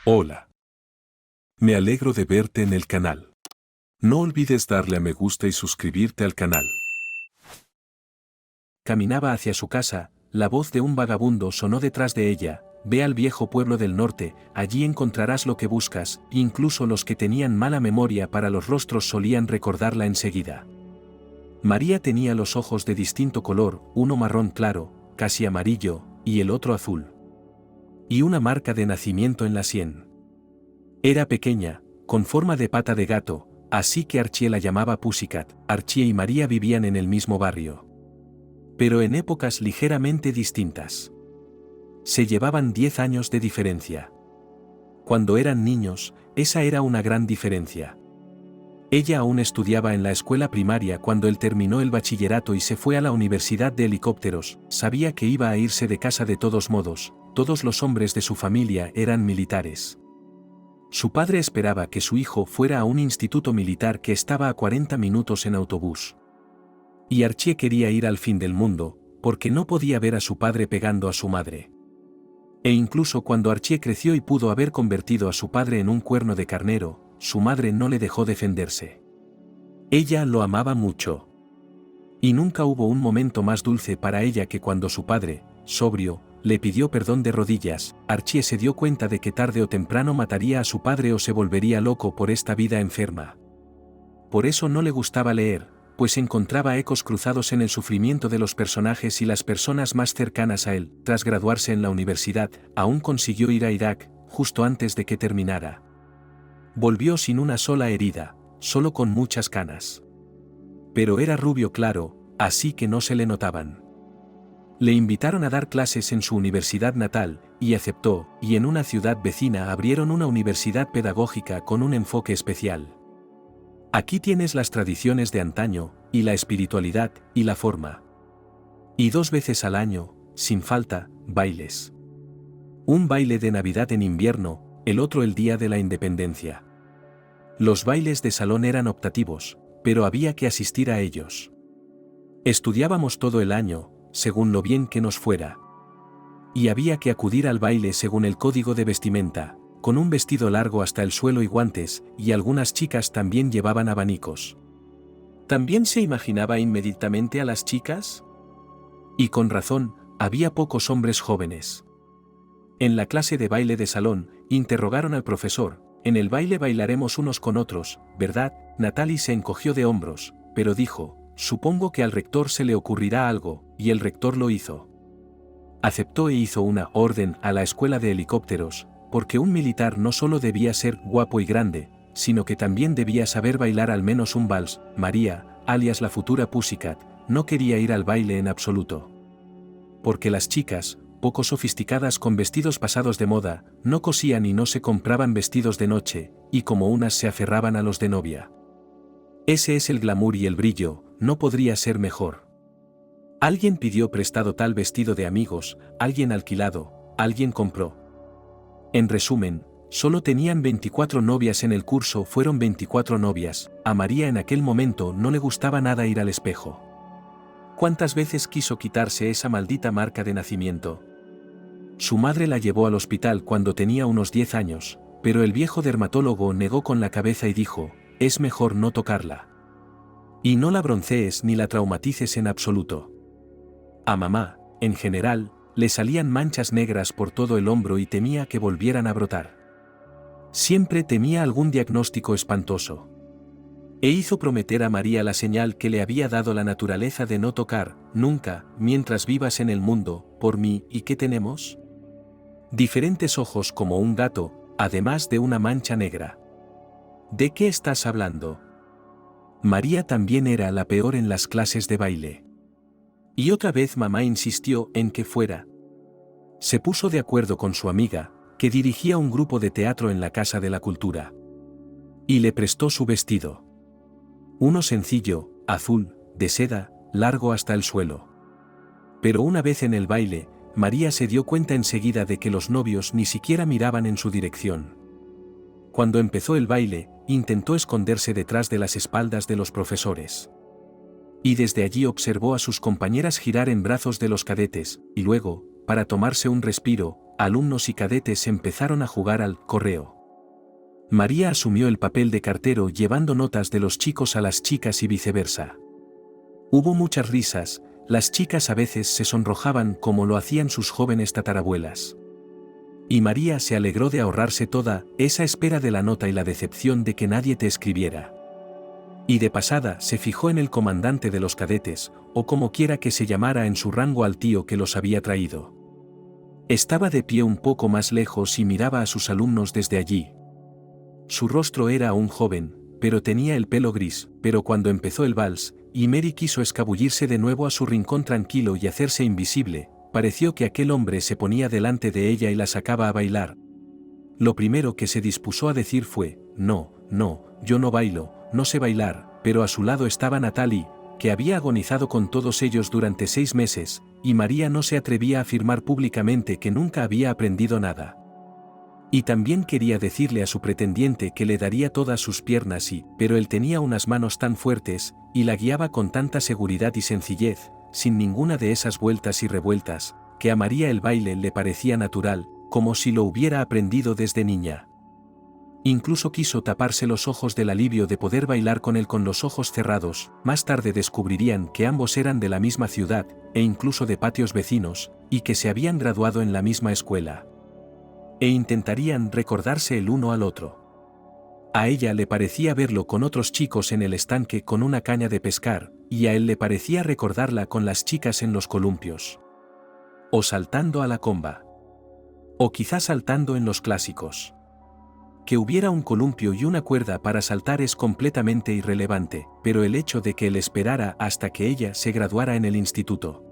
Hola. Me alegro de verte en el canal. No olvides darle a me gusta y suscribirte al canal. Caminaba hacia su casa, la voz de un vagabundo sonó detrás de ella: ve al viejo pueblo del norte, allí encontrarás lo que buscas. Incluso los que tenían mala memoria para los rostros solían recordarla enseguida. María tenía los ojos de distinto color, uno marrón claro, casi amarillo, y el otro azul. Y una marca de nacimiento en la sien. Era pequeña, con forma de pata de gato, así que Archie la llamaba Pussycat. Archie y María vivían en el mismo barrio, pero en épocas ligeramente distintas. Se llevaban 10 años de diferencia. Cuando eran niños, esa era una gran diferencia. Ella aún estudiaba en la escuela primaria cuando él terminó el bachillerato y se fue a la Universidad de Helicópteros. Sabía que iba a irse de casa de todos modos, todos los hombres de su familia eran militares. Su padre esperaba que su hijo fuera a un instituto militar que estaba a 40 minutos en autobús. Y Archie quería ir al fin del mundo, porque no podía ver a su padre pegando a su madre. E incluso cuando Archie creció y pudo haber convertido a su padre en un cuerno de carnero, su madre no le dejó defenderse. Ella lo amaba mucho. Y nunca hubo un momento más dulce para ella que cuando su padre, sobrio, le pidió perdón de rodillas. Archie se dio cuenta de que tarde o temprano mataría a su padre o se volvería loco por esta vida enferma. Por eso no le gustaba leer, pues encontraba ecos cruzados en el sufrimiento de los personajes y las personas más cercanas a él. Tras graduarse en la universidad, aún consiguió ir a Irak, justo antes de que terminara. Volvió sin una sola herida, solo con muchas canas. Pero era rubio claro, así que no se le notaban. Le invitaron a dar clases en su universidad natal, y aceptó, y en una ciudad vecina abrieron una universidad pedagógica con un enfoque especial. Aquí tienes las tradiciones de antaño, y la espiritualidad, y la forma. Y 2 veces al año, sin falta, bailes. Un baile de Navidad en invierno, el otro el día de la Independencia. Los bailes de salón eran optativos, pero había que asistir a ellos. Estudiábamos todo el año, según lo bien que nos fuera. Y había que acudir al baile según el código de vestimenta, con un vestido largo hasta el suelo y guantes, y algunas chicas también llevaban abanicos. ¿También se imaginaba inmediatamente a las chicas? Y con razón, había pocos hombres jóvenes. En la clase de baile de salón, interrogaron al profesor: en el baile bailaremos unos con otros, ¿verdad? Natalie se encogió de hombros, pero dijo: supongo que al rector se le ocurrirá algo, y el rector lo hizo. Aceptó e hizo una orden a la escuela de helicópteros, porque un militar no solo debía ser guapo y grande, sino que también debía saber bailar al menos un vals. María, alias la futura Pussycat, no quería ir al baile en absoluto. Porque las chicas, poco sofisticadas con vestidos pasados de moda, no cosían y no se compraban vestidos de noche, y como unas se aferraban a los de novia. Ese es el glamour y el brillo, no podría ser mejor. Alguien pidió prestado tal vestido de amigos, alguien alquilado, alguien compró. En resumen, solo tenían 24 novias en el curso. Fueron 24 novias. A María en aquel momento no le gustaba nada ir al espejo. ¿Cuántas veces quiso quitarse esa maldita marca de nacimiento? Su madre la llevó al hospital cuando tenía unos 10 años, pero el viejo dermatólogo negó con la cabeza y dijo: es mejor no tocarla. Y no la broncees ni la traumatices en absoluto. A mamá, en general, le salían manchas negras por todo el hombro y temía que volvieran a brotar. Siempre temía algún diagnóstico espantoso. E hizo prometer a María la señal que le había dado la naturaleza de no tocar, nunca, mientras vivas en el mundo, por mí. ¿Y qué tenemos? Diferentes ojos como un gato, además de una mancha negra. ¿De qué estás hablando? María también era la peor en las clases de baile. Y otra vez mamá insistió en que fuera. Se puso de acuerdo con su amiga, que dirigía un grupo de teatro en la Casa de la Cultura. Y le prestó su vestido. Uno sencillo, azul, de seda, largo hasta el suelo. Pero una vez en el baile, María se dio cuenta enseguida de que los novios ni siquiera miraban en su dirección. Cuando empezó el baile, intentó esconderse detrás de las espaldas de los profesores. Y desde allí observó a sus compañeras girar en brazos de los cadetes, y luego, para tomarse un respiro, alumnos y cadetes empezaron a jugar al correo. María asumió el papel de cartero llevando notas de los chicos a las chicas y viceversa. Hubo muchas risas, las chicas a veces se sonrojaban como lo hacían sus jóvenes tatarabuelas. Y María se alegró de ahorrarse toda esa espera de la nota y la decepción de que nadie te escribiera. Y de pasada se fijó en el comandante de los cadetes, o como quiera que se llamara en su rango al tío que los había traído. Estaba de pie un poco más lejos y miraba a sus alumnos desde allí. Su rostro era aún joven, pero tenía el pelo gris, pero cuando empezó el vals, y Mary quiso escabullirse de nuevo a su rincón tranquilo y hacerse invisible, pareció que aquel hombre se ponía delante de ella y la sacaba a bailar. Lo primero que se dispuso a decir fue, no, yo no bailo, no sé bailar, pero a su lado estaba Natalie, que había agonizado con todos ellos durante 6 meses, y María no se atrevía a afirmar públicamente que nunca había aprendido nada. Y también quería decirle a su pretendiente que le daría todas sus piernas pero él tenía unas manos tan fuertes, y la guiaba con tanta seguridad y sencillez, sin ninguna de esas vueltas y revueltas, que a María el baile le parecía natural, como si lo hubiera aprendido desde niña. Incluso quiso taparse los ojos del alivio de poder bailar con él con los ojos cerrados. Más tarde descubrirían que ambos eran de la misma ciudad, e incluso de patios vecinos, y que se habían graduado en la misma escuela. E intentarían recordarse el uno al otro. A ella le parecía verlo con otros chicos en el estanque con una caña de pescar, y a él le parecía recordarla con las chicas en los columpios. O saltando a la comba. O quizás saltando en los clásicos. Que hubiera un columpio y una cuerda para saltar es completamente irrelevante, pero el hecho de que él esperara hasta que ella se graduara en el instituto.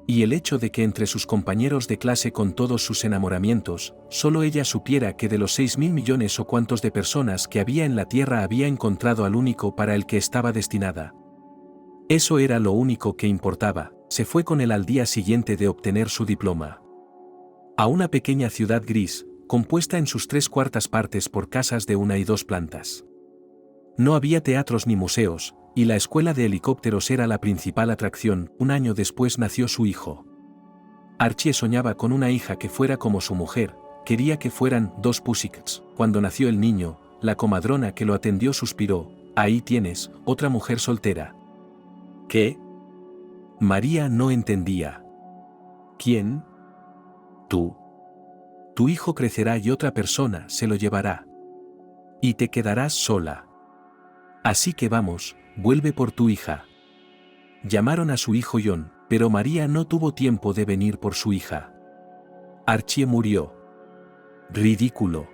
Y el hecho de que entre sus compañeros de clase con todos sus enamoramientos, solo ella supiera que de los 6.000 millones o cuantos de personas que había en la Tierra había encontrado al único para el que estaba destinada. Eso era lo único que importaba. Se fue con él al día siguiente de obtener su diploma. A una pequeña ciudad gris, compuesta en sus 3/4 partes por casas de 1 y 2 plantas. No había teatros ni museos, y la escuela de helicópteros era la principal atracción. 1 año después nació su hijo. Archie soñaba con una hija que fuera como su mujer, quería que fueran 2 Pussycats. Cuando nació el niño, la comadrona que lo atendió suspiró, ahí tienes, otra mujer soltera. ¿Qué? María no entendía. ¿Quién? Tú. Tu hijo crecerá y otra persona se lo llevará. Y te quedarás sola. Así que vamos, vuelve por tu hija. Llamaron a su hijo John, pero María no tuvo tiempo de venir por su hija. Archie murió. Ridículo.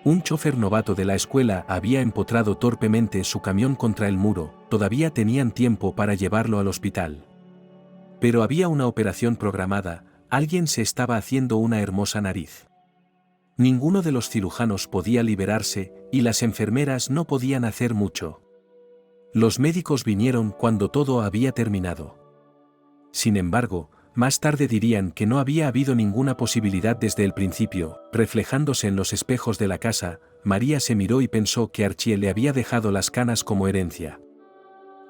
Un chofer novato de la escuela había empotrado torpemente su camión contra el muro, todavía tenían tiempo para llevarlo al hospital. Pero había una operación programada, alguien se estaba haciendo una hermosa nariz. Ninguno de los cirujanos podía liberarse, y las enfermeras no podían hacer mucho. Los médicos vinieron cuando todo había terminado. Sin embargo, más tarde dirían que no había habido ninguna posibilidad desde el principio. Reflejándose en los espejos de la casa, María se miró y pensó que Archie le había dejado las canas como herencia.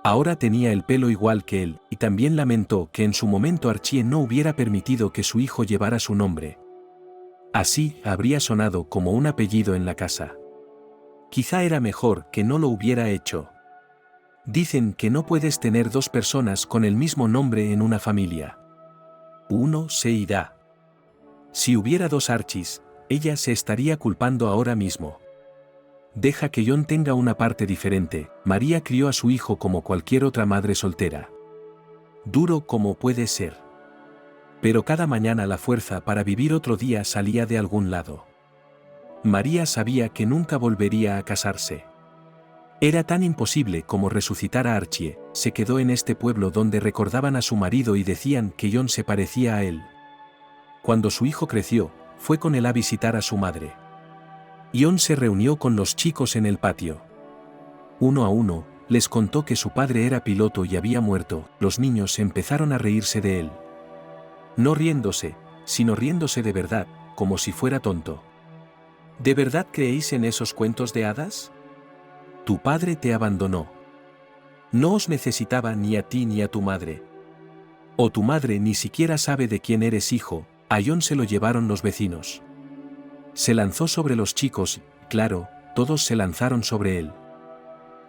Ahora tenía el pelo igual que él, y también lamentó que en su momento Archie no hubiera permitido que su hijo llevara su nombre. Así habría sonado como un apellido en la casa. Quizá era mejor que no lo hubiera hecho. Dicen que no puedes tener 2 personas con el mismo nombre en una familia. Uno se irá. Si hubiera 2 Archies, ella se estaría culpando ahora mismo. Deja que John tenga una parte diferente. María crió a su hijo como cualquier otra madre soltera. Duro como puede ser. Pero cada mañana la fuerza para vivir otro día salía de algún lado. María sabía que nunca volvería a casarse. Era tan imposible como resucitar a Archie. Se quedó en este pueblo donde recordaban a su marido y decían que John se parecía a él. Cuando su hijo creció, fue con él a visitar a su madre. John se reunió con los chicos en el patio. Uno a uno, les contó que su padre era piloto y había muerto. Los niños empezaron a reírse de él. No riéndose, sino riéndose de verdad, como si fuera tonto. ¿De verdad creéis en esos cuentos de hadas? Tu padre te abandonó. No os necesitaba ni a ti ni a tu madre. O tu madre ni siquiera sabe de quién eres hijo, A Jon se lo llevaron los vecinos. Se lanzó sobre los chicos, claro, todos se lanzaron sobre él.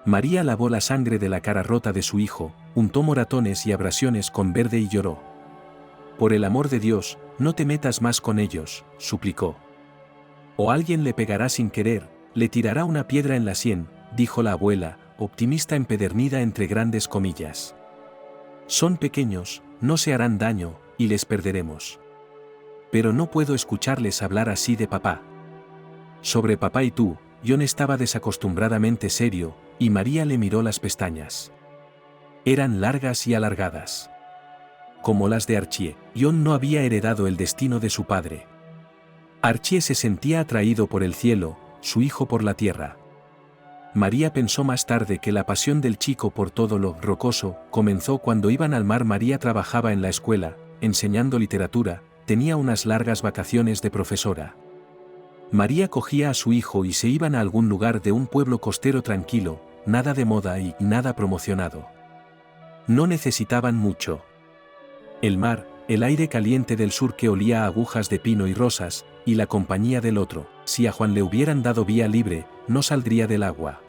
María lavó la sangre de la cara rota de su hijo, untó moratones y abrasiones con verde y lloró. Por el amor de Dios, no te metas más con ellos, suplicó. O alguien le pegará sin querer, le tirará una piedra en la sien, dijo la abuela, optimista empedernida entre grandes comillas. Son pequeños, no se harán daño, y les perderemos. Pero no puedo escucharles hablar así de papá. Sobre papá y tú, Jon estaba desacostumbradamente serio, y María le miró las pestañas. Eran largas y alargadas. Como las de Archie, Jon no había heredado el destino de su padre. Archie se sentía atraído por el cielo, su hijo por la tierra. María pensó más tarde que la pasión del chico por todo lo rocoso comenzó cuando iban al mar. María trabajaba en la escuela, enseñando literatura, tenía unas largas vacaciones de profesora. María cogía a su hijo y se iban a algún lugar de un pueblo costero tranquilo, nada de moda y nada promocionado. No necesitaban mucho. El mar, el aire caliente del sur que olía a agujas de pino y rosas, y la compañía del otro. Si a Juan le hubieran dado vía libre, no saldría del agua.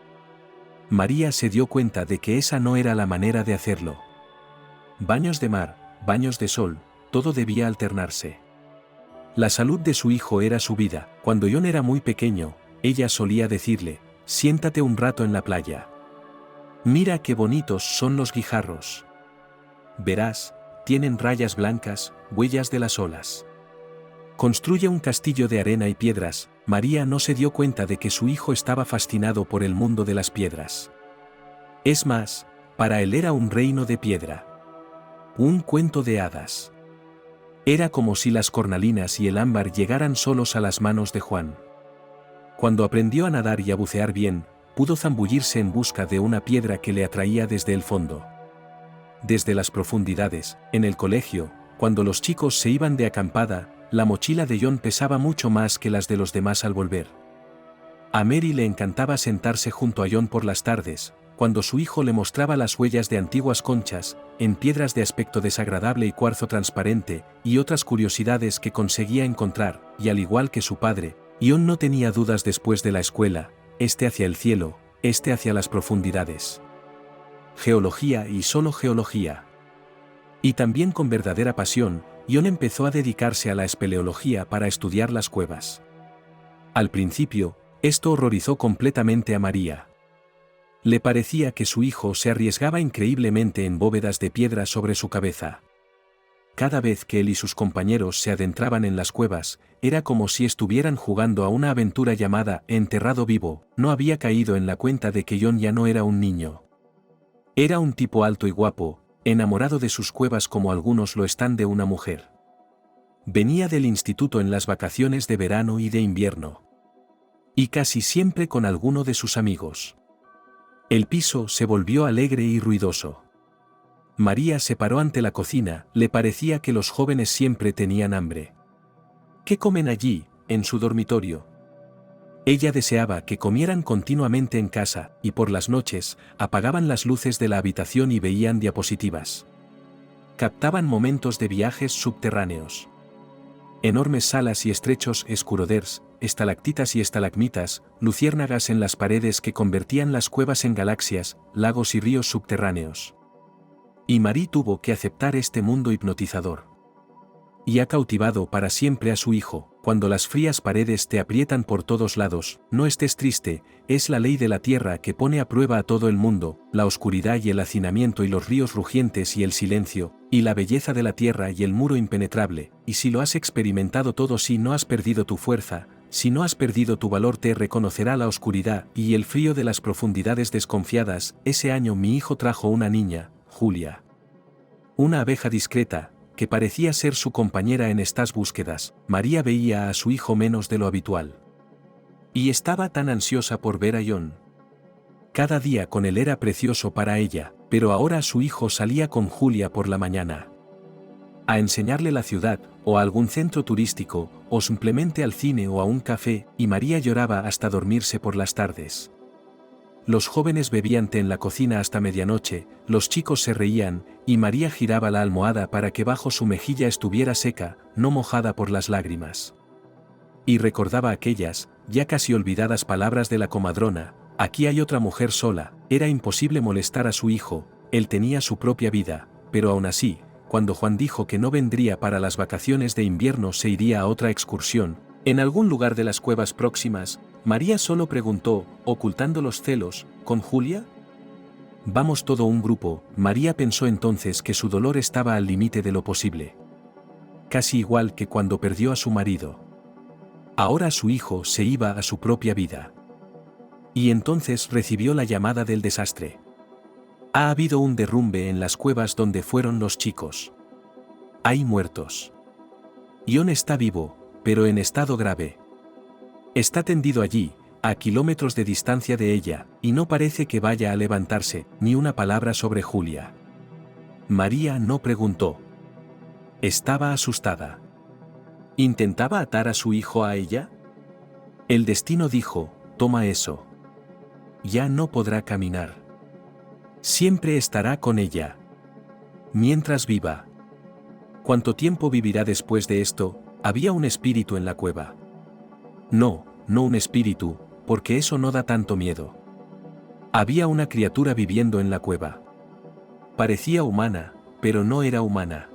María se dio cuenta de que esa no era la manera de hacerlo. Baños de mar, baños de sol, todo debía alternarse. La salud de su hijo era su vida. Cuando Jon era muy pequeño, ella solía decirle, siéntate un rato en la playa. Mira qué bonitos son los guijarros. Verás, tienen rayas blancas, huellas de las olas. Construye un castillo de arena y piedras. María no se dio cuenta de que su hijo estaba fascinado por el mundo de las piedras. Es más, para él era un reino de piedra. Un cuento de hadas. Era como si las cornalinas y el ámbar llegaran solos a las manos de Juan. Cuando aprendió a nadar y a bucear bien, pudo zambullirse en busca de una piedra que le atraía desde el fondo. Desde las profundidades, en el colegio, cuando los chicos se iban de acampada, la mochila de Jon pesaba mucho más que las de los demás al volver. A Mary le encantaba sentarse junto a Jon por las tardes, cuando su hijo le mostraba las huellas de antiguas conchas, en piedras de aspecto desagradable y cuarzo transparente, y otras curiosidades que conseguía encontrar, y al igual que su padre, Jon no tenía dudas después de la escuela, este hacia el cielo, este hacia las profundidades. Geología y solo geología. Y también con verdadera pasión, Jon empezó a dedicarse a la espeleología para estudiar las cuevas. Al principio, esto horrorizó completamente a María. Le parecía que su hijo se arriesgaba increíblemente en bóvedas de piedra sobre su cabeza. Cada vez que él y sus compañeros se adentraban en las cuevas, era como si estuvieran jugando a una aventura llamada Enterrado Vivo. No había caído en la cuenta de que Jon ya no era un niño. Era un tipo alto y guapo, enamorado de sus cuevas como algunos lo están de una mujer. Venía del instituto en las vacaciones de verano y de invierno. Y casi siempre con alguno de sus amigos. El piso se volvió alegre y ruidoso. María se paró ante la cocina, le parecía que los jóvenes siempre tenían hambre. ¿Qué comen allí, en su dormitorio? Ella deseaba que comieran continuamente en casa, y por las noches, apagaban las luces de la habitación y veían diapositivas. Captaban momentos de viajes subterráneos. Enormes salas y estrechos escuroders, estalactitas y estalagmitas, luciérnagas en las paredes que convertían las cuevas en galaxias, lagos y ríos subterráneos. Y Marie tuvo que aceptar este mundo hipnotizador. Y ha cautivado para siempre a su hijo. Cuando las frías paredes te aprietan por todos lados, no estés triste, es la ley de la tierra que pone a prueba a todo el mundo, la oscuridad y el hacinamiento y los ríos rugientes y el silencio, y la belleza de la tierra y el muro impenetrable, y si lo has experimentado todo, si no has perdido tu fuerza, si no has perdido tu valor, te reconocerá la oscuridad y el frío de las profundidades desconfiadas. Ese año mi hijo trajo una niña, Julia. Una abeja discreta, que parecía ser su compañera en estas búsquedas. María veía a su hijo menos de lo habitual. Y estaba tan ansiosa por ver a Jon. Cada día con él era precioso para ella, pero ahora su hijo salía con Julia por la mañana. A enseñarle la ciudad, o a algún centro turístico, o simplemente al cine o a un café, y María lloraba hasta dormirse por las tardes. Los jóvenes bebían té en la cocina hasta medianoche, los chicos se reían, y María giraba la almohada para que bajo su mejilla estuviera seca, no mojada por las lágrimas. Y recordaba aquellas, ya casi olvidadas palabras de la comadrona: aquí hay otra mujer sola. Era imposible molestar a su hijo, él tenía su propia vida, pero aún así, cuando Juan dijo que no vendría para las vacaciones de invierno, se iría a otra excursión, en algún lugar de las cuevas próximas, María solo preguntó, ocultando los celos: ¿con Julia? Vamos todo un grupo. María pensó entonces que su dolor estaba al límite de lo posible. Casi igual que cuando perdió a su marido. Ahora su hijo se iba a su propia vida. Y entonces recibió la llamada del desastre. Ha habido un derrumbe en las cuevas donde fueron los chicos. Hay muertos. Ion está vivo, pero en estado grave. Está tendido allí, a kilómetros de distancia de ella, y no parece que vaya a levantarse, ni una palabra sobre Julia. María no preguntó. Estaba asustada. ¿Intentaba atar a su hijo a ella? El destino dijo: toma eso. Ya no podrá caminar. Siempre estará con ella. Mientras viva. ¿Cuánto tiempo vivirá después de esto? Había un espíritu en la cueva. No un espíritu, porque eso no da tanto miedo. Había una criatura viviendo en la cueva. Parecía humana, pero no era humana.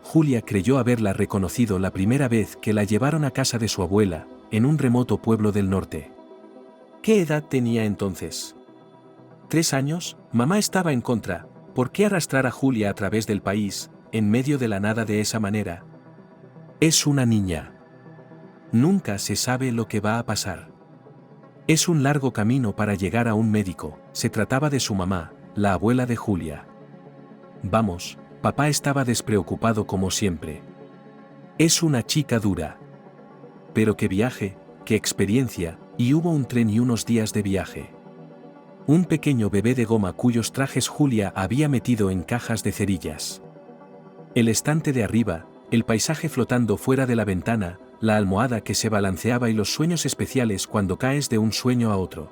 Julia creyó haberla reconocido la primera vez que la llevaron a casa de su abuela, en un remoto pueblo del norte. ¿Qué edad tenía entonces? 3 años. Mamá estaba en contra. ¿Por qué arrastrar a Julia a través del país, en medio de la nada de esa manera? Es una niña. Nunca se sabe lo que va a pasar. Es un largo camino para llegar a un médico. Se trataba de su mamá, la abuela de Julia. Vamos, papá estaba despreocupado como siempre. Es una chica dura. Pero qué viaje, qué experiencia, y hubo un tren y unos días de viaje. Un pequeño bebé de goma cuyos trajes Julia había metido en cajas de cerillas. El estante de arriba, el paisaje flotando fuera de la ventana, la almohada que se balanceaba y los sueños especiales cuando caes de un sueño a otro.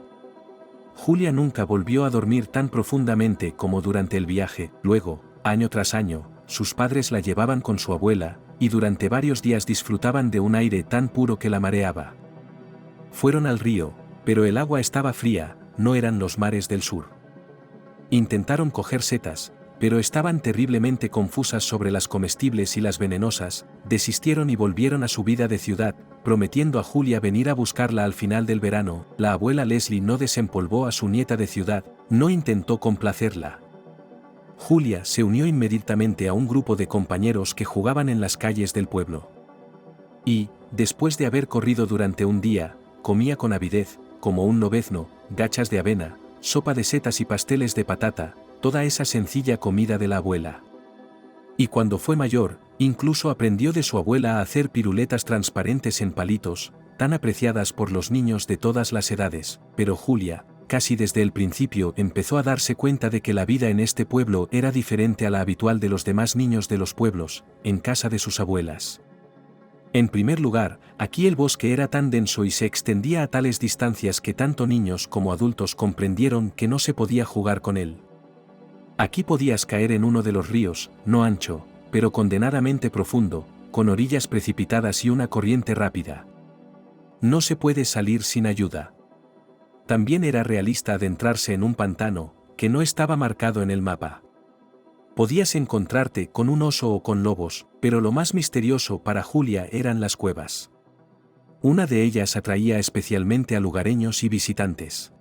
Julia nunca volvió a dormir tan profundamente como durante el viaje. Luego, año tras año, sus padres la llevaban con su abuela, y durante varios días disfrutaban de un aire tan puro que la mareaba. Fueron al río, pero el agua estaba fría, no eran los mares del sur. Intentaron coger setas, pero estaban terriblemente confusas sobre las comestibles y las venenosas. Desistieron y volvieron a su vida de ciudad, prometiendo a Julia venir a buscarla al final del verano. La abuela Leslie no desempolvó a su nieta de ciudad, no intentó complacerla. Julia se unió inmediatamente a un grupo de compañeros que jugaban en las calles del pueblo. Y, después de haber corrido durante un día, comía con avidez, como un lobezno, gachas de avena, sopa de setas y pasteles de patata, toda esa sencilla comida de la abuela. Y cuando fue mayor, incluso aprendió de su abuela a hacer piruletas transparentes en palitos, tan apreciadas por los niños de todas las edades. Pero Julia, casi desde el principio, empezó a darse cuenta de que la vida en este pueblo era diferente a la habitual de los demás niños de los pueblos, en casa de sus abuelas. En primer lugar, aquí el bosque era tan denso y se extendía a tales distancias que tanto niños como adultos comprendieron que no se podía jugar con él. Aquí podías caer en uno de los ríos, no ancho, pero condenadamente profundo, con orillas precipitadas y una corriente rápida. No se puede salir sin ayuda. También era realista adentrarse en un pantano, que no estaba marcado en el mapa. Podías encontrarte con un oso o con lobos, pero lo más misterioso para Julia eran las cuevas. Una de ellas atraía especialmente a lugareños y visitantes.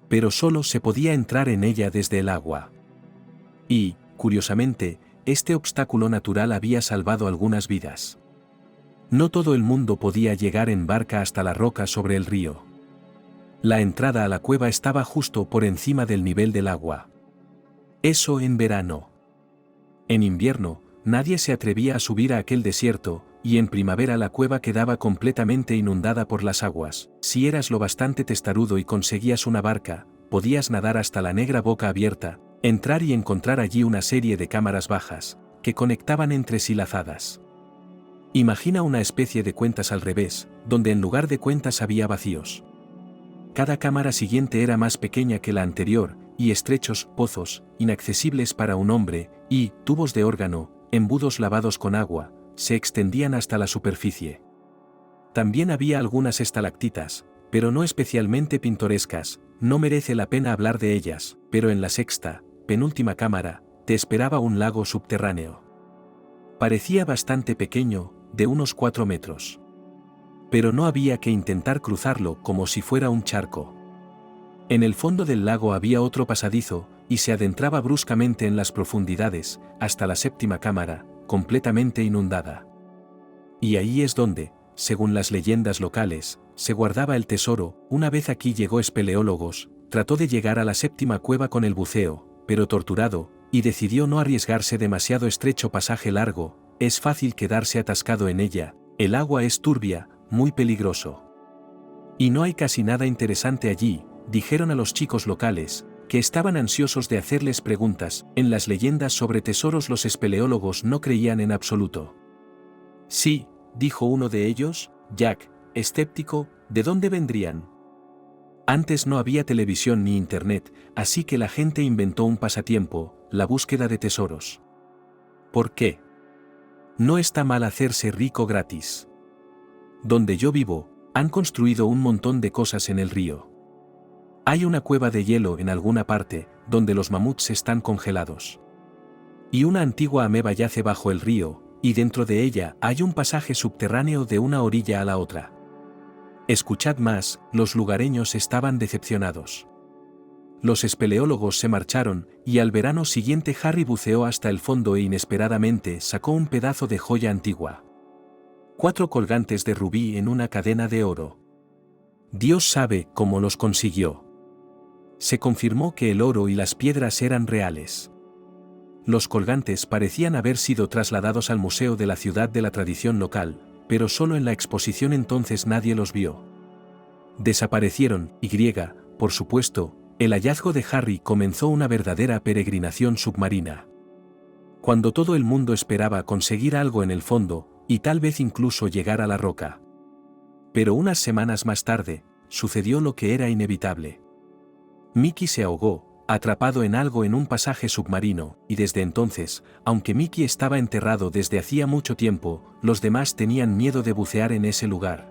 Pero solo se podía entrar en ella desde el agua. Y, curiosamente, este obstáculo natural había salvado algunas vidas. No todo el mundo podía llegar en barca hasta la roca sobre el río. La entrada a la cueva estaba justo por encima del nivel del agua. Eso en verano. En invierno, nadie se atrevía a subir a aquel desierto, y en primavera la cueva quedaba completamente inundada por las aguas. Si eras lo bastante testarudo y conseguías una barca, podías nadar hasta la negra boca abierta, entrar y encontrar allí una serie de cámaras bajas, que conectaban entre sí lazadas. Imagina una especie de cuentas al revés, donde en lugar de cuentas había vacíos. Cada cámara siguiente era más pequeña que la anterior, y estrechos pozos, inaccesibles para un hombre, y tubos de órgano, embudos lavados con agua, se extendían hasta la superficie. También había algunas estalactitas, pero no especialmente pintorescas, no merece la pena hablar de ellas, pero en la sexta, penúltima cámara, te esperaba un lago subterráneo. Parecía bastante pequeño, de unos 4 metros. Pero no había que intentar cruzarlo como si fuera un charco. En el fondo del lago había otro pasadizo, y se adentraba bruscamente en las profundidades, hasta la séptima cámara, completamente inundada. Y ahí es donde, según las leyendas locales, se guardaba el tesoro. Una vez aquí llegó espeleólogos, trató de llegar a la séptima cueva con el buceo, pero torturado, y decidió no arriesgarse demasiado estrecho pasaje largo, es fácil quedarse atascado en ella, el agua es turbia, muy peligroso. Y no hay casi nada interesante allí, dijeron a los chicos locales, que estaban ansiosos de hacerles preguntas. En las leyendas sobre tesoros los espeleólogos no creían en absoluto. Sí, dijo uno de ellos, Jack, escéptico, ¿de dónde vendrían? Antes no había televisión ni internet, así que la gente inventó un pasatiempo, la búsqueda de tesoros. ¿Por qué? No está mal hacerse rico gratis. Donde yo vivo, han construido un montón de cosas en el río. Hay una cueva de hielo en alguna parte, donde los mamuts están congelados. Y una antigua ameba yace bajo el río, y dentro de ella hay un pasaje subterráneo de una orilla a la otra. Escuchad más, los lugareños estaban decepcionados. Los espeleólogos se marcharon, y al verano siguiente Harry buceó hasta el fondo e inesperadamente sacó un pedazo de joya antigua. 4 colgantes de rubí en una cadena de oro. Dios sabe cómo los consiguió. Se confirmó que el oro y las piedras eran reales. Los colgantes parecían haber sido trasladados al museo de la ciudad de la tradición local, pero solo en la exposición entonces nadie los vio. Desaparecieron, por supuesto, el hallazgo de Harry comenzó una verdadera peregrinación submarina. Cuando todo el mundo esperaba conseguir algo en el fondo, y tal vez incluso llegar a la roca. Pero unas semanas más tarde, sucedió lo que era inevitable. Mickey se ahogó, atrapado en algo en un pasaje submarino, y desde entonces, aunque Mickey estaba enterrado desde hacía mucho tiempo, los demás tenían miedo de bucear en ese lugar.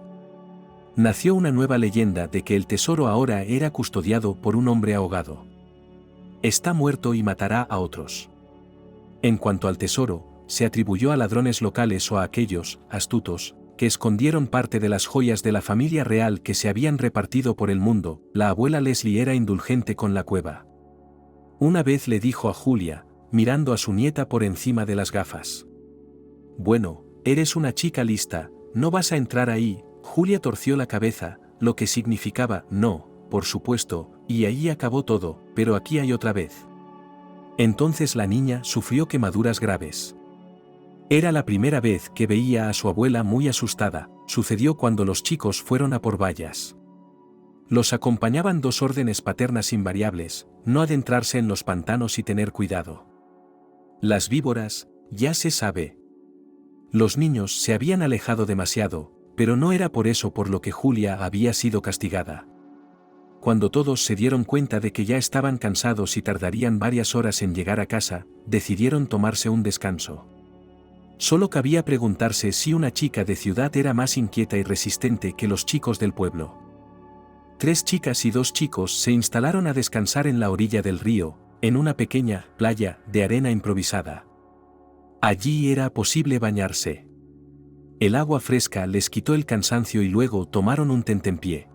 Nació una nueva leyenda de que el tesoro ahora era custodiado por un hombre ahogado. Está muerto y matará a otros. En cuanto al tesoro, se atribuyó a ladrones locales o a aquellos, astutos, que escondieron parte de las joyas de la familia real que se habían repartido por el mundo. La abuela Leslie era indulgente con la cueva. Una vez le dijo a Julia, mirando a su nieta por encima de las gafas: «Bueno, eres una chica lista, no vas a entrar ahí». Julia torció la cabeza, lo que significaba «no, por supuesto», y ahí acabó todo, pero aquí hay otra vez. Entonces la niña sufrió quemaduras graves. Era la primera vez que veía a su abuela muy asustada. Sucedió cuando los chicos fueron a por bayas. Los acompañaban 2 órdenes paternas invariables: no adentrarse en los pantanos y tener cuidado. Las víboras, ya se sabe. Los niños se habían alejado demasiado, pero no era por eso por lo que Julia había sido castigada. Cuando todos se dieron cuenta de que ya estaban cansados y tardarían varias horas en llegar a casa, decidieron tomarse un descanso. Solo cabía preguntarse si una chica de ciudad era más inquieta y resistente que los chicos del pueblo. 3 chicas y 2 chicos se instalaron a descansar en la orilla del río, en una pequeña playa de arena improvisada. Allí era posible bañarse. El agua fresca les quitó el cansancio y luego tomaron un tentempié.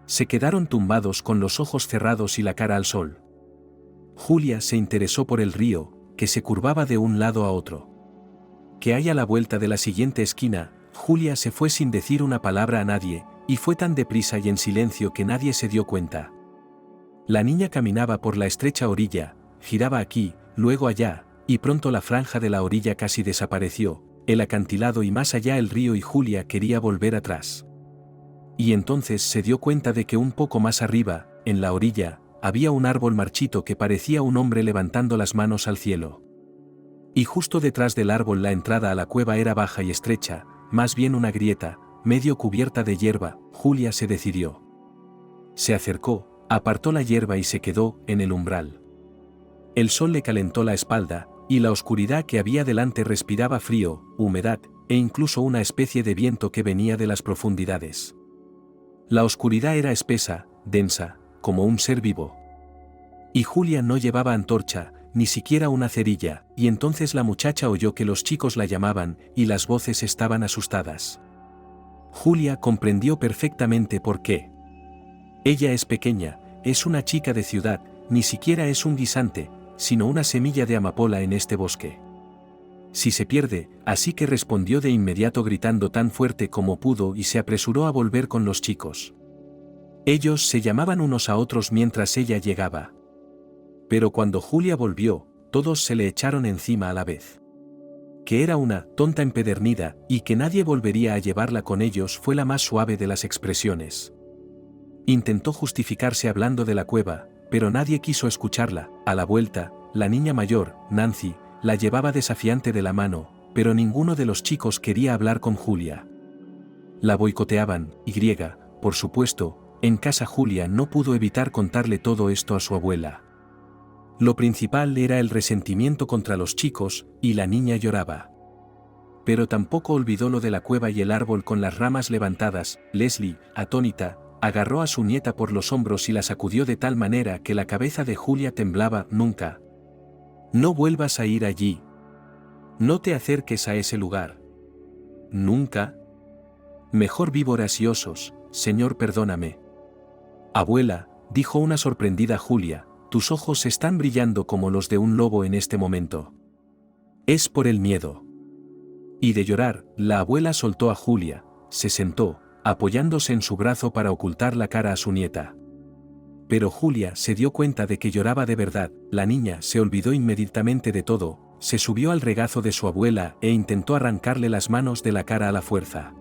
Se quedaron tumbados con los ojos cerrados y la cara al sol. Julia se interesó por el río, que se curvaba de un lado a otro. Que hay a la vuelta de la siguiente esquina. Julia se fue sin decir una palabra a nadie, y fue tan deprisa y en silencio que nadie se dio cuenta. La niña caminaba por la estrecha orilla, giraba aquí, luego allá, y pronto la franja de la orilla casi desapareció, el acantilado y más allá el río, y Julia quería volver atrás. Y entonces se dio cuenta de que un poco más arriba, en la orilla, había un árbol marchito que parecía un hombre levantando las manos al cielo. Y justo detrás del árbol la entrada a la cueva era baja y estrecha, más bien una grieta, medio cubierta de hierba. Julia se decidió. Se acercó, Apartó la hierba y se quedó en el umbral. El sol le calentó la espalda, y la oscuridad que había delante respiraba frío, humedad, e incluso una especie de viento que venía de las profundidades. La oscuridad era espesa, densa, como un ser vivo. Y Julia no llevaba antorcha, ni siquiera una cerilla, y entonces la muchacha oyó que los chicos la llamaban, y las voces estaban asustadas. Julia comprendió perfectamente por qué. Ella es pequeña, es una chica de ciudad, ni siquiera es un guisante, sino una semilla de amapola en este bosque. Si se pierde, así que respondió de inmediato gritando tan fuerte como pudo y se apresuró a volver con los chicos. Ellos se llamaban unos a otros mientras ella llegaba. Pero cuando Julia volvió, todos se le echaron encima a la vez. Que era una tonta empedernida y que nadie volvería a llevarla con ellos fue la más suave de las expresiones. Intentó justificarse hablando de la cueva, pero nadie quiso escucharla. A la vuelta, la niña mayor, Nancy, la llevaba desafiante de la mano, pero ninguno de los chicos quería hablar con Julia. La boicoteaban, y, por supuesto, en casa Julia no pudo evitar contarle todo esto a su abuela. Lo principal era el resentimiento contra los chicos, y la niña lloraba. Pero tampoco olvidó lo de la cueva y el árbol con las ramas levantadas. Leslie, atónita, agarró a su nieta por los hombros y la sacudió de tal manera que la cabeza de Julia temblaba. Nunca. No vuelvas a ir allí. No te acerques a ese lugar. Nunca. Mejor víboras y osos, Señor, perdóname. Abuela, dijo una sorprendida Julia, tus ojos están brillando como los de un lobo en este momento. Es por el miedo. Y de llorar, la abuela soltó a Julia, se sentó, apoyándose en su brazo para ocultar la cara a su nieta. Pero Julia se dio cuenta de que lloraba de verdad. La niña se olvidó inmediatamente de todo, se subió al regazo de su abuela e intentó arrancarle las manos de la cara a la fuerza.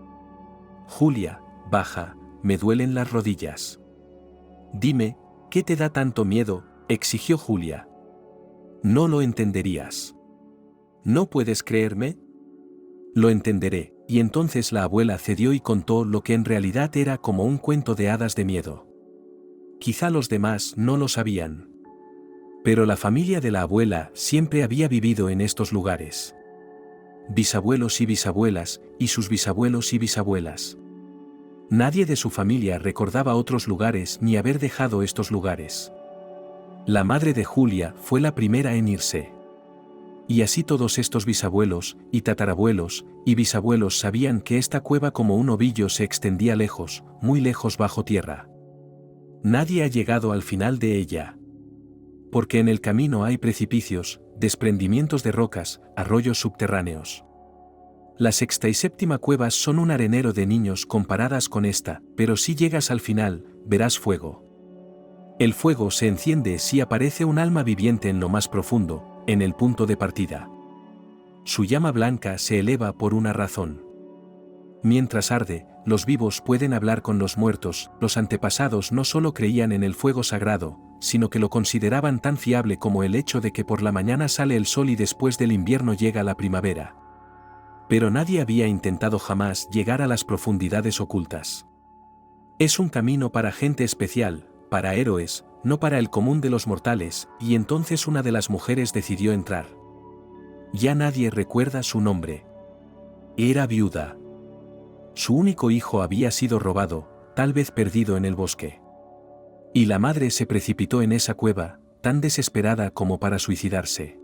Julia, baja, me duelen las rodillas. Dime, ¿qué te da tanto miedo?, exigió Julia. No lo entenderías. ¿No puedes creerme? Lo entenderé, y entonces la abuela cedió y contó lo que en realidad era como un cuento de hadas de miedo. Quizá los demás no lo sabían. Pero la familia de la abuela siempre había vivido en estos lugares. Bisabuelos y bisabuelas, y sus bisabuelos y bisabuelas. Nadie de su familia recordaba otros lugares ni haber dejado estos lugares. La madre de Julia fue la primera en irse. Y así todos estos bisabuelos, y tatarabuelos, y bisabuelos sabían que esta cueva como un ovillo se extendía lejos, muy lejos bajo tierra. Nadie ha llegado al final de ella. Porque en el camino hay precipicios, desprendimientos de rocas, arroyos subterráneos. La sexta y séptima cuevas son un arenero de niños comparadas con esta, pero si llegas al final, verás fuego. El fuego se enciende si aparece un alma viviente en lo más profundo, en el punto de partida. Su llama blanca se eleva por una razón. Mientras arde, los vivos pueden hablar con los muertos. Los antepasados no solo creían en el fuego sagrado, sino que lo consideraban tan fiable como el hecho de que por la mañana sale el sol y después del invierno llega la primavera. Pero nadie había intentado jamás llegar a las profundidades ocultas. Es un camino para gente especial, para héroes, no para el común de los mortales, y entonces una de las mujeres decidió entrar. Ya nadie recuerda su nombre. Era viuda. Su único hijo había sido robado, tal vez perdido en el bosque. Y la madre se precipitó en esa cueva, tan desesperada como para suicidarse.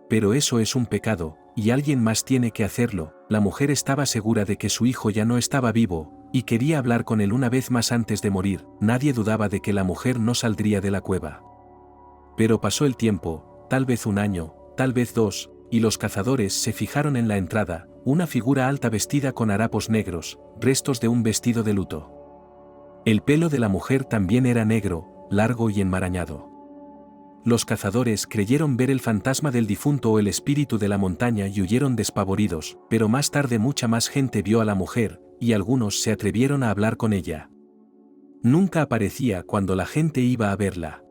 Pero eso es un pecado, y alguien más tiene que hacerlo. La mujer estaba segura de que su hijo ya no estaba vivo, y quería hablar con él una vez más antes de morir. Nadie dudaba de que la mujer no saldría de la cueva. Pero pasó el tiempo, tal vez un año, tal vez dos, y los cazadores se fijaron en la entrada, una figura alta vestida con harapos negros, restos de un vestido de luto. El pelo de la mujer también era negro, largo y enmarañado. Los cazadores creyeron ver el fantasma del difunto o el espíritu de la montaña y huyeron despavoridos, pero más tarde mucha más gente vio a la mujer, y algunos se atrevieron a hablar con ella. Nunca aparecía cuando la gente iba a verla.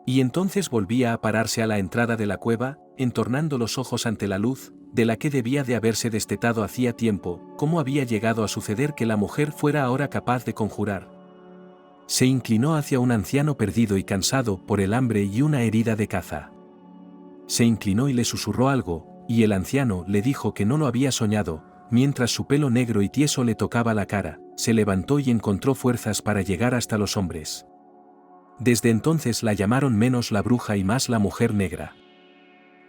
Y entonces volvía a pararse a la entrada de la cueva, entornando los ojos ante la luz, de la que debía de haberse destetado hacía tiempo. ¿Cómo había llegado a suceder que la mujer fuera ahora capaz de conjurar? Se inclinó hacia un anciano perdido y cansado por el hambre y una herida de caza. Se inclinó y le susurró algo, y el anciano le dijo que no lo había soñado. Mientras su pelo negro y tieso le tocaba la cara, se levantó y encontró fuerzas para llegar hasta los hombres. Desde entonces la llamaron menos la bruja y más la mujer negra.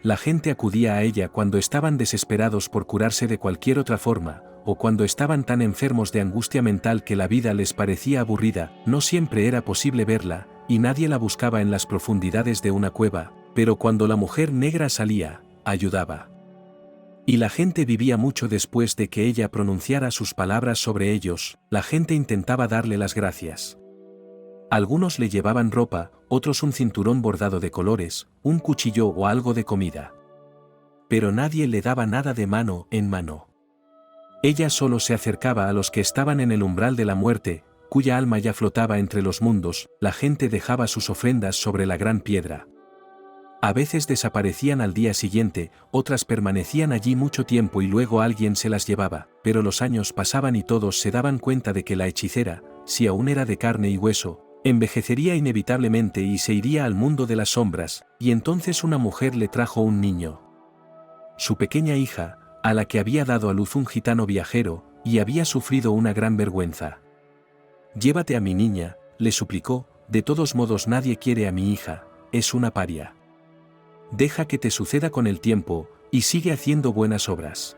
La gente acudía a ella cuando estaban desesperados por curarse de cualquier otra forma, o cuando estaban tan enfermos de angustia mental que la vida les parecía aburrida. No siempre era posible verla, y nadie la buscaba en las profundidades de una cueva, pero cuando la mujer negra salía, ayudaba. Y la gente vivía mucho después de que ella pronunciara sus palabras sobre ellos. La gente intentaba darle las gracias. Algunos le llevaban ropa, otros un cinturón bordado de colores, un cuchillo o algo de comida. Pero nadie le daba nada de mano en mano. Ella solo se acercaba a los que estaban en el umbral de la muerte, cuya alma ya flotaba entre los mundos. La gente dejaba sus ofrendas sobre la gran piedra. A veces desaparecían al día siguiente, otras permanecían allí mucho tiempo y luego alguien se las llevaba, pero los años pasaban y todos se daban cuenta de que la hechicera, si aún era de carne y hueso, envejecería inevitablemente y se iría al mundo de las sombras, y entonces una mujer le trajo un niño. Su pequeña hija, a la que había dado a luz un gitano viajero, y había sufrido una gran vergüenza. «Llévate a mi niña», le suplicó, «de todos modos nadie quiere a mi hija, es una paria. Deja que te suceda con el tiempo, y sigue haciendo buenas obras».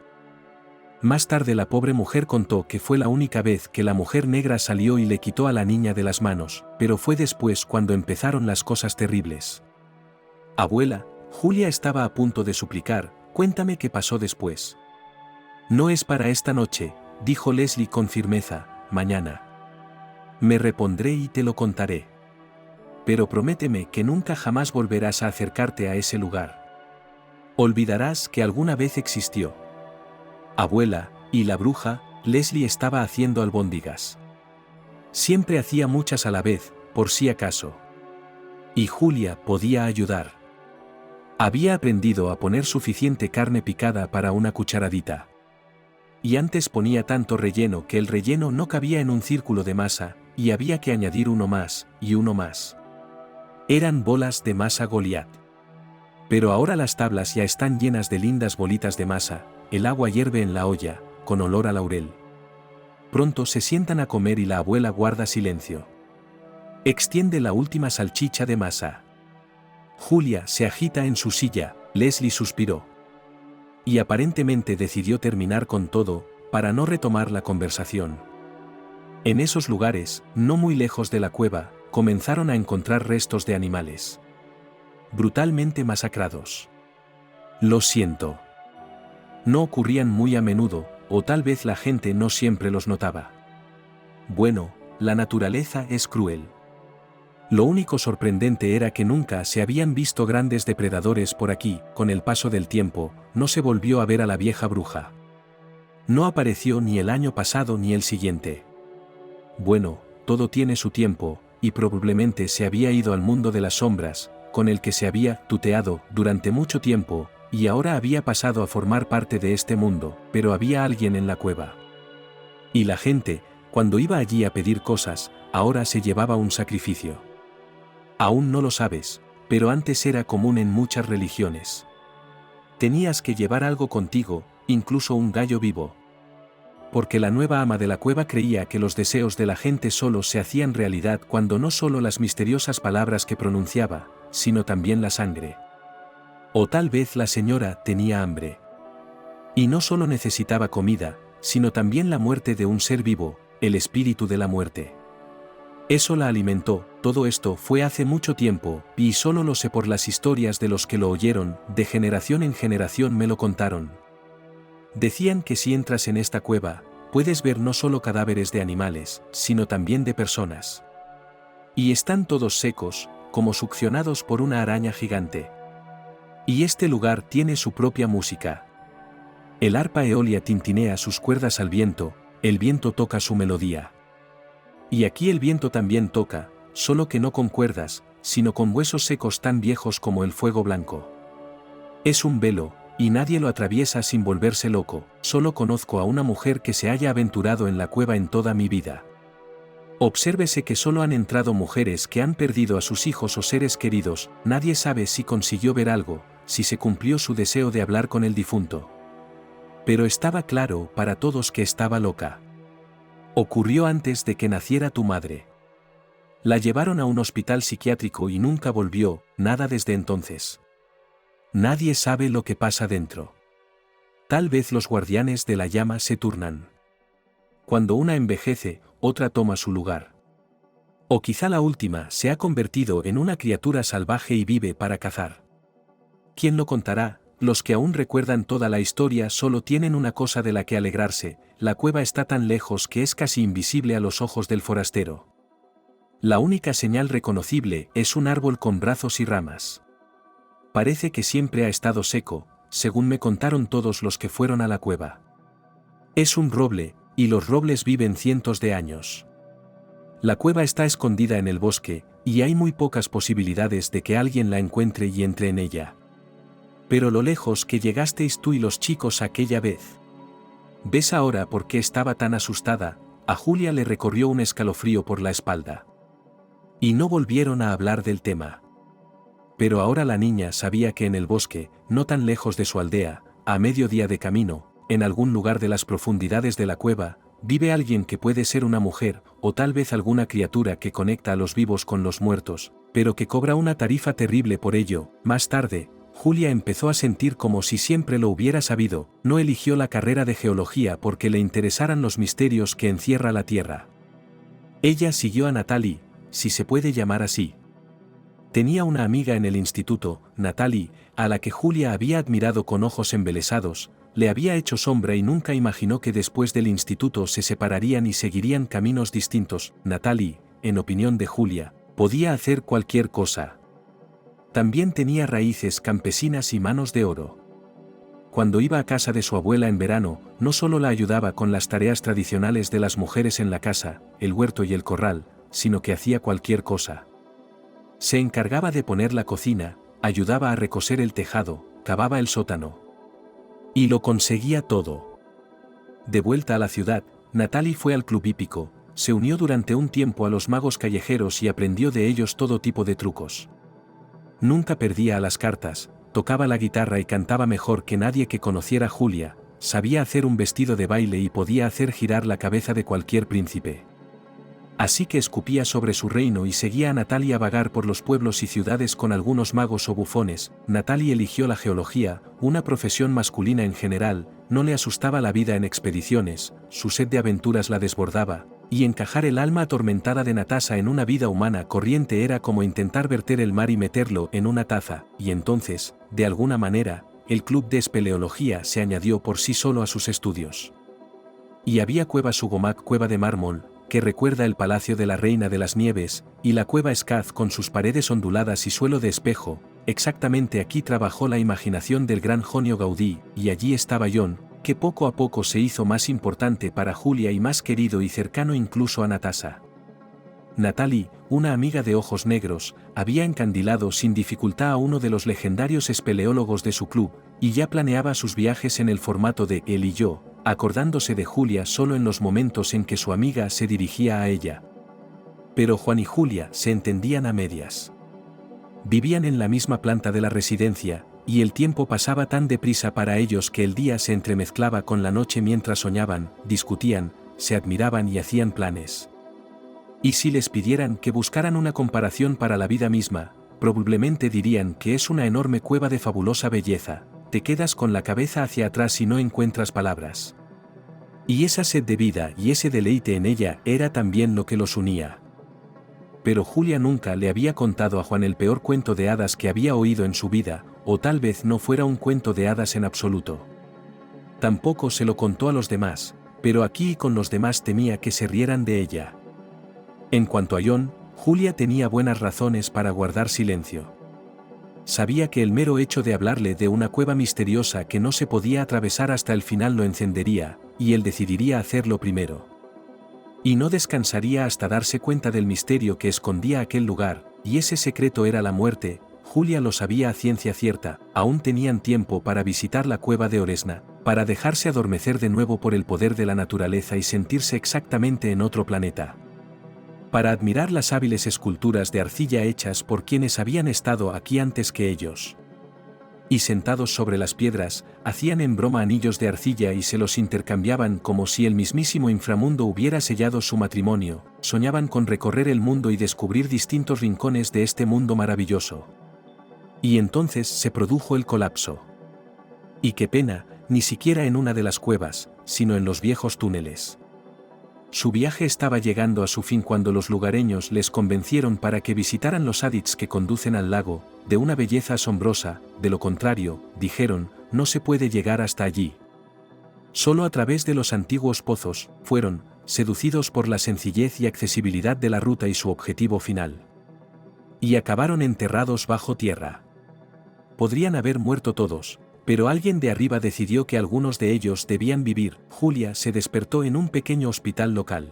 Más tarde la pobre mujer contó que fue la única vez que la mujer negra salió y le quitó a la niña de las manos, pero fue después cuando empezaron las cosas terribles. «Abuela», Julia estaba a punto de suplicar, «cuéntame qué pasó después». «No es para esta noche», dijo Leslie con firmeza, «mañana. Me repondré y te lo contaré. Pero prométeme que nunca jamás volverás a acercarte a ese lugar. Olvidarás que alguna vez existió». «Abuela, ¿y la bruja?», Leslie estaba haciendo albóndigas. Siempre hacía muchas a la vez, por si acaso. Y Julia podía ayudar. Había aprendido a poner suficiente carne picada para una cucharadita. Y antes ponía tanto relleno que el relleno no cabía en un círculo de masa, y había que añadir uno más, y uno más. Eran bolas de masa Goliat. Pero ahora las tablas ya están llenas de lindas bolitas de masa, el agua hierve en la olla, con olor a laurel. Pronto se sientan a comer y la abuela guarda silencio. Extiende la última salchicha de masa. Julia se agita en su silla, Leslie suspiró. Y aparentemente decidió terminar con todo, para no retomar la conversación. En esos lugares, no muy lejos de la cueva, comenzaron a encontrar restos de animales. Brutalmente masacrados. «Lo siento». No ocurrían muy a menudo, o tal vez la gente no siempre los notaba. Bueno, la naturaleza es cruel. Lo único sorprendente era que nunca se habían visto grandes depredadores por aquí. Con el paso del tiempo, no se volvió a ver a la vieja bruja. No apareció ni el año pasado ni el siguiente. Bueno, todo tiene su tiempo, y probablemente se había ido al mundo de las sombras, con el que se había tuteado durante mucho tiempo, y ahora había pasado a formar parte de este mundo, pero había alguien en la cueva. Y la gente, cuando iba allí a pedir cosas, ahora se llevaba un sacrificio. Aún no lo sabes, pero antes era común en muchas religiones. Tenías que llevar algo contigo, incluso un gallo vivo. Porque la nueva ama de la cueva creía que los deseos de la gente solo se hacían realidad cuando no solo las misteriosas palabras que pronunciaba, sino también la sangre. O tal vez la señora tenía hambre. Y no solo necesitaba comida, sino también la muerte de un ser vivo, el espíritu de la muerte. Eso la alimentó. Todo esto fue hace mucho tiempo, y solo lo sé por las historias de los que lo oyeron, de generación en generación me lo contaron. Decían que si entras en esta cueva, puedes ver no solo cadáveres de animales, sino también de personas. Y están todos secos, como succionados por una araña gigante. Y este lugar tiene su propia música. El arpa eolia tintinea sus cuerdas al viento, el viento toca su melodía. Y aquí el viento también toca, solo que no con cuerdas, sino con huesos secos tan viejos como el fuego blanco. Es un velo, y nadie lo atraviesa sin volverse loco. Solo conozco a una mujer que se haya aventurado en la cueva en toda mi vida. Obsérvese que solo han entrado mujeres que han perdido a sus hijos o seres queridos, nadie sabe si consiguió ver algo, si se cumplió su deseo de hablar con el difunto. Pero estaba claro para todos que estaba loca. Ocurrió antes de que naciera tu madre. La llevaron a un hospital psiquiátrico y nunca volvió, nada desde entonces. Nadie sabe lo que pasa dentro. Tal vez los guardianes de la llama se turnan. Cuando una envejece, otra toma su lugar. O quizá la última se ha convertido en una criatura salvaje y vive para cazar. ¿Quién lo contará? Los que aún recuerdan toda la historia solo tienen una cosa de la que alegrarse: la cueva está tan lejos que es casi invisible a los ojos del forastero. La única señal reconocible es un árbol con brazos y ramas. Parece que siempre ha estado seco, según me contaron todos los que fueron a la cueva. Es un roble, y los robles viven cientos de años. La cueva está escondida en el bosque, y hay muy pocas posibilidades de que alguien la encuentre y entre en ella. Pero lo lejos que llegasteis tú y los chicos aquella vez. ¿Ves ahora por qué estaba tan asustada? A Julia le recorrió un escalofrío por la espalda. Y no volvieron a hablar del tema. Pero ahora la niña sabía que en el bosque, no tan lejos de su aldea, a mediodía de camino, en algún lugar de las profundidades de la cueva, vive alguien que puede ser una mujer, o tal vez alguna criatura que conecta a los vivos con los muertos, pero que cobra una tarifa terrible por ello. Más tarde, Julia empezó a sentir como si siempre lo hubiera sabido. No eligió la carrera de geología porque le interesaran los misterios que encierra la Tierra. Ella siguió a Natalie, si se puede llamar así. Tenía una amiga en el instituto, Natalie, a la que Julia había admirado con ojos embelesados, le había hecho sombra y nunca imaginó que después del instituto se separarían y seguirían caminos distintos. Natalie, en opinión de Julia, podía hacer cualquier cosa. También tenía raíces campesinas y manos de oro. Cuando iba a casa de su abuela en verano, no solo la ayudaba con las tareas tradicionales de las mujeres en la casa, el huerto y el corral, sino que hacía cualquier cosa. Se encargaba de poner la cocina, ayudaba a recoser el tejado, cavaba el sótano. Y lo conseguía todo. De vuelta a la ciudad, Natalie fue al club hípico, se unió durante un tiempo a los magos callejeros y aprendió de ellos todo tipo de trucos. Nunca perdía a las cartas, tocaba la guitarra y cantaba mejor que nadie que conociera a Julia, sabía hacer un vestido de baile y podía hacer girar la cabeza de cualquier príncipe. Así que escupía sobre su reino y seguía a Natalie a vagar por los pueblos y ciudades con algunos magos o bufones. Natalie eligió la geología, una profesión masculina en general, no le asustaba la vida en expediciones, su sed de aventuras la desbordaba, y encajar el alma atormentada de Natasha en una vida humana corriente era como intentar verter el mar y meterlo en una taza, y entonces, de alguna manera, el club de espeleología se añadió por sí solo a sus estudios. Y había cueva Sugomac, cueva de mármol, que recuerda el palacio de la Reina de las Nieves, y la cueva Skaz con sus paredes onduladas y suelo de espejo. Exactamente aquí trabajó la imaginación del gran Jonio Gaudí, y allí estaba John, que poco a poco se hizo más importante para Julia y más querido y cercano incluso a Natasha. Natalie, una amiga de ojos negros, había encandilado sin dificultad a uno de los legendarios espeleólogos de su club, y ya planeaba sus viajes en el formato de él y yo, acordándose de Julia solo en los momentos en que su amiga se dirigía a ella. Pero Juan y Julia se entendían a medias. Vivían en la misma planta de la residencia, y el tiempo pasaba tan deprisa para ellos que el día se entremezclaba con la noche mientras soñaban, discutían, se admiraban y hacían planes. Y si les pidieran que buscaran una comparación para la vida misma, probablemente dirían que es una enorme cueva de fabulosa belleza. Te quedas con la cabeza hacia atrás y no encuentras palabras. Y esa sed de vida y ese deleite en ella era también lo que los unía. Pero Julia nunca le había contado a Juan el peor cuento de hadas que había oído en su vida, o tal vez no fuera un cuento de hadas en absoluto. Tampoco se lo contó a los demás, pero aquí y con los demás temía que se rieran de ella. En cuanto a John, Julia tenía buenas razones para guardar silencio. Sabía que el mero hecho de hablarle de una cueva misteriosa que no se podía atravesar hasta el final lo encendería, y él decidiría hacerlo primero. Y no descansaría hasta darse cuenta del misterio que escondía aquel lugar, y ese secreto era la muerte. Julia lo sabía a ciencia cierta. Aún tenían tiempo para visitar la cueva de Oresna, para dejarse adormecer de nuevo por el poder de la naturaleza y sentirse exactamente en otro planeta. para admirar las hábiles esculturas de arcilla hechas por quienes habían estado aquí antes que ellos. Y sentados sobre las piedras, hacían en broma anillos de arcilla y se los intercambiaban como si el mismísimo inframundo hubiera sellado su matrimonio, soñaban con recorrer el mundo y descubrir distintos rincones de este mundo maravilloso. Y entonces se produjo el colapso. Y qué pena, ni siquiera en una de las cuevas, sino en los viejos túneles. Su viaje estaba llegando a su fin cuando los lugareños les convencieron para que visitaran los adits que conducen al lago, de una belleza asombrosa, de lo contrario, dijeron, no se puede llegar hasta allí. Solo a través de los antiguos pozos, fueron, seducidos por la sencillez y accesibilidad de la ruta y su objetivo final. Y acabaron enterrados bajo tierra. Podrían haber muerto todos, pero alguien de arriba decidió que algunos de ellos debían vivir. Julia se despertó en un pequeño hospital local.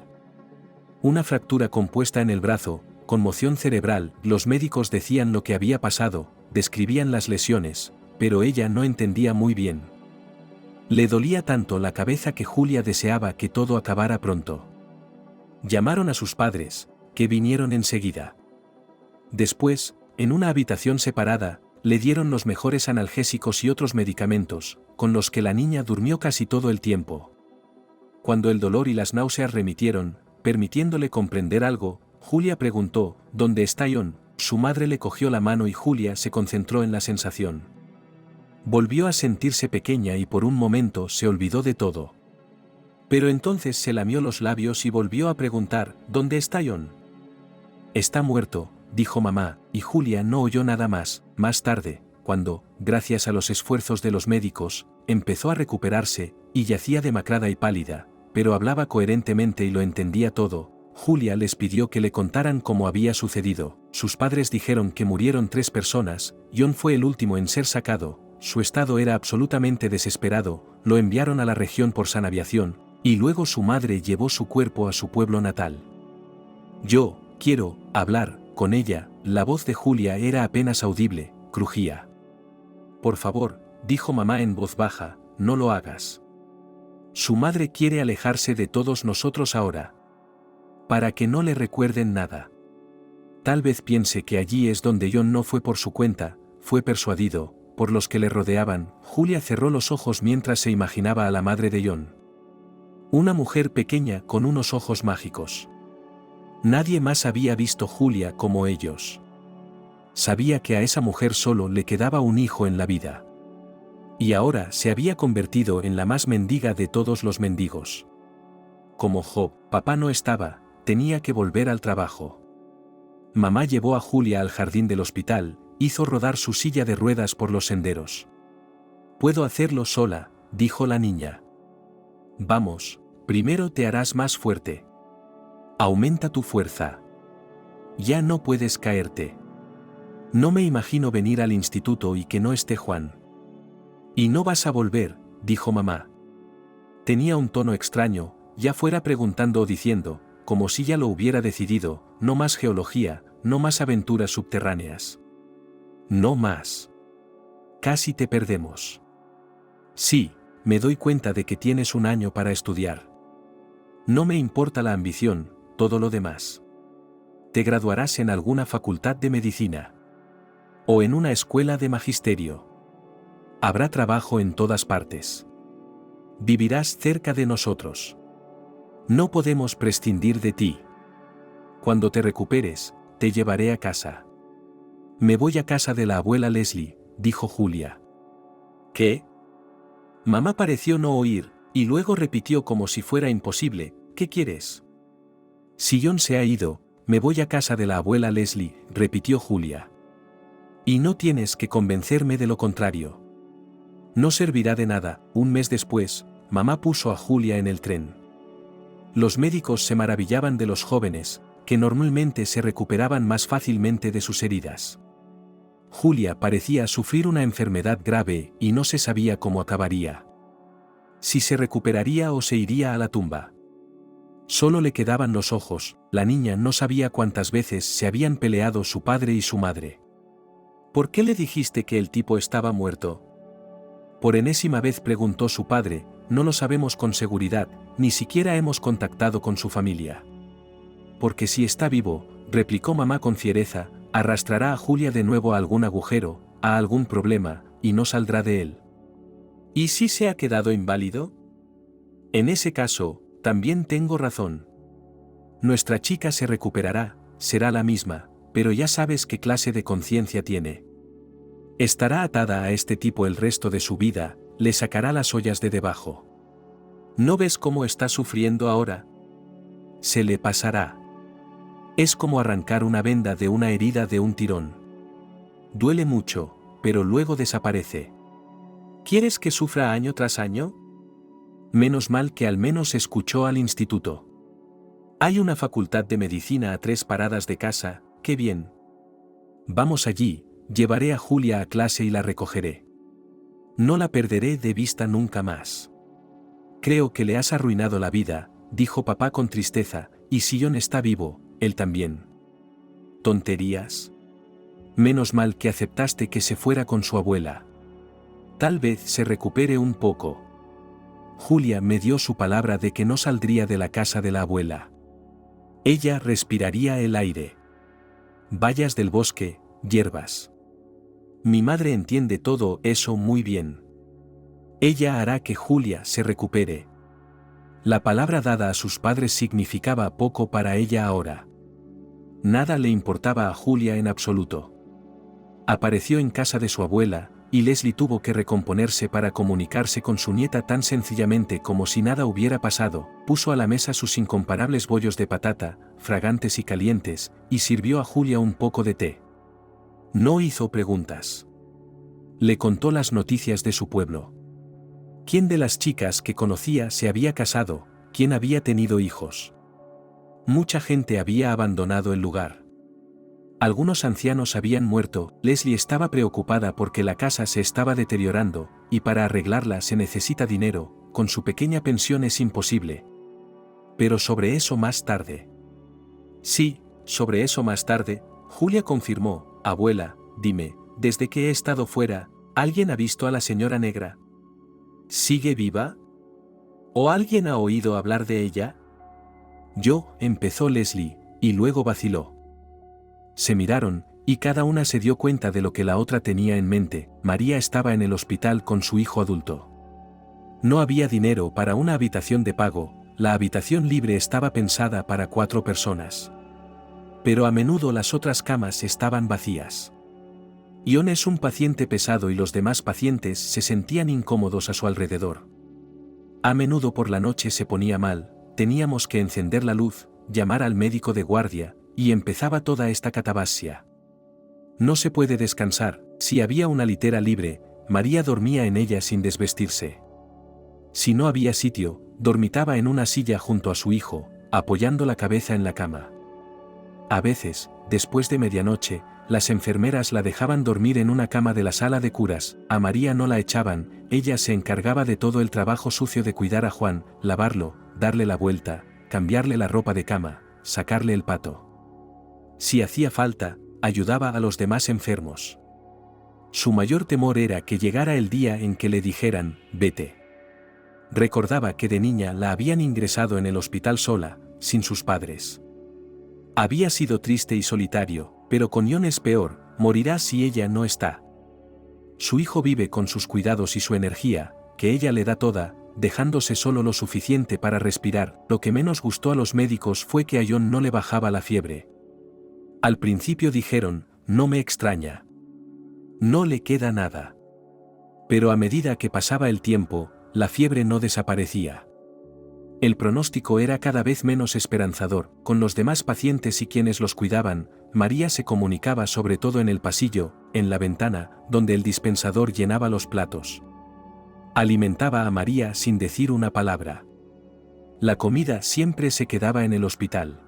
Una fractura compuesta en el brazo, conmoción cerebral, los médicos decían lo que había pasado, describían las lesiones, pero ella no entendía muy bien. Le dolía tanto la cabeza que Julia deseaba que todo acabara pronto. Llamaron a sus padres, que vinieron enseguida. Después, en una habitación separada, le dieron los mejores analgésicos y otros medicamentos, con los que la niña durmió casi todo el tiempo. Cuando el dolor y las náuseas remitieron, permitiéndole comprender algo, Julia preguntó, ¿dónde está John? Su madre le cogió la mano y Julia se concentró en la sensación. Volvió a sentirse pequeña y por un momento se olvidó de todo. Pero entonces se lamió los labios y volvió a preguntar, ¿dónde está John? Está muerto, dijo mamá, y Julia no oyó nada más. Más tarde, cuando, gracias a los esfuerzos de los médicos, empezó a recuperarse, y yacía demacrada y pálida, pero hablaba coherentemente y lo entendía todo, Julia les pidió que le contaran cómo había sucedido. Sus padres dijeron que murieron 3 personas, John fue el último en ser sacado, su estado era absolutamente desesperado, lo enviaron a la región por sanaviación, y luego su madre llevó su cuerpo a su pueblo natal. Yo, quiero, hablar con ella. La voz de Julia era apenas audible, crujía. Por favor, dijo mamá en voz baja, no lo hagas. Su madre quiere alejarse de todos nosotros ahora. Para que no le recuerden nada. Tal vez piense que allí es donde John no fue por su cuenta, fue persuadido, por los que le rodeaban. Julia cerró los ojos mientras se imaginaba a la madre de John. Una mujer pequeña con unos ojos mágicos. Nadie más había visto Julia como ellos. Sabía que a esa mujer solo le quedaba un hijo en la vida. Y ahora se había convertido en la más mendiga de todos los mendigos. Como Job, papá no estaba, tenía que volver al trabajo. Mamá llevó a Julia al jardín del hospital, hizo rodar su silla de ruedas por los senderos. Puedo hacerlo sola, dijo la niña. Vamos, primero te harás más fuerte. Aumenta tu fuerza. Ya no puedes caerte. No me imagino venir al instituto y que no esté Juan. Y no vas a volver, dijo mamá. Tenía un tono extraño, ya fuera preguntando o diciendo, como si ya lo hubiera decidido, no más geología, no más aventuras subterráneas. No más. Casi te perdemos. Sí, me doy cuenta de que tienes un año para estudiar. No me importa la ambición, todo lo demás. Te graduarás en alguna facultad de medicina. O en una escuela de magisterio. Habrá trabajo en todas partes. Vivirás cerca de nosotros. No podemos prescindir de ti. Cuando te recuperes, te llevaré a casa. Me voy a casa de la abuela Leslie, dijo Julia. ¿Qué? Mamá pareció no oír, y luego repitió como si fuera imposible, ¿qué quieres? Si John se ha ido, me voy a casa de la abuela Leslie, repitió Julia. Y no tienes que convencerme de lo contrario. No servirá de nada. Un mes después, mamá puso a Julia en el tren. Los médicos se maravillaban de los jóvenes, que normalmente se recuperaban más fácilmente de sus heridas. Julia parecía sufrir una enfermedad grave y no se sabía cómo acabaría. Si se recuperaría o se iría a la tumba. Solo le quedaban los ojos. La niña no sabía cuántas veces se habían peleado su padre y su madre. ¿Por qué le dijiste que el tipo estaba muerto? Por enésima vez preguntó su padre, no lo sabemos con seguridad, ni siquiera hemos contactado con su familia. porque si está vivo, replicó mamá con fiereza, arrastrará a Julia de nuevo a algún agujero, a algún problema, y no saldrá de él. ¿Y si se ha quedado inválido? En ese caso, también tengo razón. Nuestra chica se recuperará, será la misma, pero ya sabes qué clase de conciencia tiene. Estará atada a este tipo el resto de su vida, le sacará las ollas de debajo. ¿No ves cómo está sufriendo ahora? Se le pasará. Es como arrancar una venda de una herida de un tirón. Duele mucho, pero luego desaparece. ¿Quieres que sufra año tras año? Menos mal que al menos escuchó al instituto. Hay una facultad de medicina a 3 paradas de casa, qué bien. Vamos allí, llevaré a Julia a clase y la recogeré. No la perderé de vista nunca más. Creo que le has arruinado la vida, dijo papá con tristeza, y si John está vivo, él también. ¿Tonterías? Menos mal que aceptaste que se fuera con su abuela. Tal vez se recupere un poco. Julia me dio su palabra de que no saldría de la casa de la abuela. Ella respiraría el aire. Bayas del bosque, hierbas. Mi madre entiende todo eso muy bien. Ella hará que Julia se recupere. La palabra dada a sus padres significaba poco para ella ahora. Nada le importaba a Julia en absoluto. Apareció en casa de su abuela, y Leslie tuvo que recomponerse para comunicarse con su nieta tan sencillamente como si nada hubiera pasado. Puso a la mesa sus incomparables bollos de patata, fragantes y calientes, y sirvió a Julia un poco de té. No hizo preguntas. Le contó las noticias de su pueblo. ¿Quién de las chicas que conocía se había casado? ¿Quién había tenido hijos? Mucha gente había abandonado el lugar. Algunos ancianos habían muerto. Leslie estaba preocupada porque la casa se estaba deteriorando, y para arreglarla se necesita dinero, con su pequeña pensión es imposible. Pero sobre eso más tarde. Sí, sobre eso más tarde, Julia confirmó, abuela, dime, desde que he estado fuera, ¿alguien ha visto a la señora negra? ¿Sigue viva? ¿O alguien ha oído hablar de ella? Yo, empezó Leslie, y luego vaciló. Se miraron, y cada una se dio cuenta de lo que la otra tenía en mente. María estaba en el hospital con su hijo adulto. No había dinero para una habitación de pago, la habitación libre estaba pensada para 4 personas. Pero a menudo las otras camas estaban vacías. John es un paciente pesado y los demás pacientes se sentían incómodos a su alrededor. A menudo por la noche se ponía mal, teníamos que encender la luz, llamar al médico de guardia, y empezaba toda esta catabasia. No se puede descansar. Si había una litera libre, María dormía en ella sin desvestirse. Si no había sitio, dormitaba en una silla junto a su hijo, apoyando la cabeza en la cama. A veces, después de medianoche, las enfermeras la dejaban dormir en una cama de la sala de curas. A María no la echaban, ella se encargaba de todo el trabajo sucio de cuidar a Juan, lavarlo, darle la vuelta, cambiarle la ropa de cama, sacarle el pato. Si hacía falta, ayudaba a los demás enfermos. Su mayor temor era que llegara el día en que le dijeran, vete. Recordaba que de niña la habían ingresado en el hospital sola, sin sus padres. Había sido triste y solitario, pero con John es peor, morirá si ella no está. Su hijo vive con sus cuidados y su energía, que ella le da toda, dejándose solo lo suficiente para respirar. Lo que menos gustó a los médicos fue que a John no le bajaba la fiebre. Al principio dijeron, no me extraña. No le queda nada. Pero a medida que pasaba el tiempo, la fiebre no desaparecía. El pronóstico era cada vez menos esperanzador. Con los demás pacientes y quienes los cuidaban, María se comunicaba sobre todo en el pasillo, en la ventana, donde el dispensador llenaba los platos. Alimentaba a María sin decir una palabra. La comida siempre se quedaba en el hospital.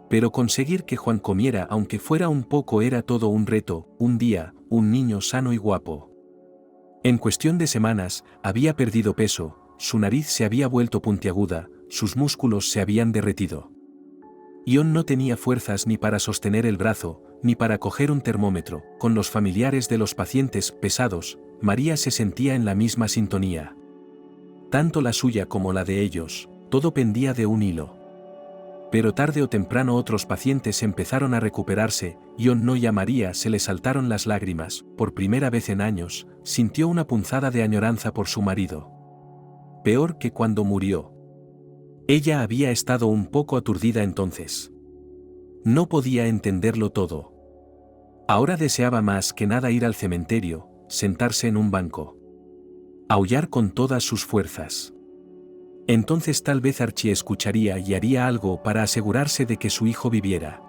Pero conseguir que Juan comiera aunque fuera un poco era todo un reto. Un día, un niño sano y guapo. En cuestión de semanas, había perdido peso. Su nariz se había vuelto puntiaguda, sus músculos se habían derretido. John no tenía fuerzas ni para sostener el brazo, ni para coger un termómetro. Con los familiares de los pacientes pesados, María se sentía en la misma sintonía. Tanto la suya como la de ellos, todo pendía de un hilo. Pero tarde o temprano otros pacientes empezaron a recuperarse, y a María se le saltaron las lágrimas. Por primera vez en años, sintió una punzada de añoranza por su marido. Peor que cuando murió. Ella había estado un poco aturdida entonces. No podía entenderlo todo. Ahora deseaba más que nada ir al cementerio, sentarse en un banco. Aullar con todas sus fuerzas. Entonces tal vez Archie escucharía y haría algo para asegurarse de que su hijo viviera.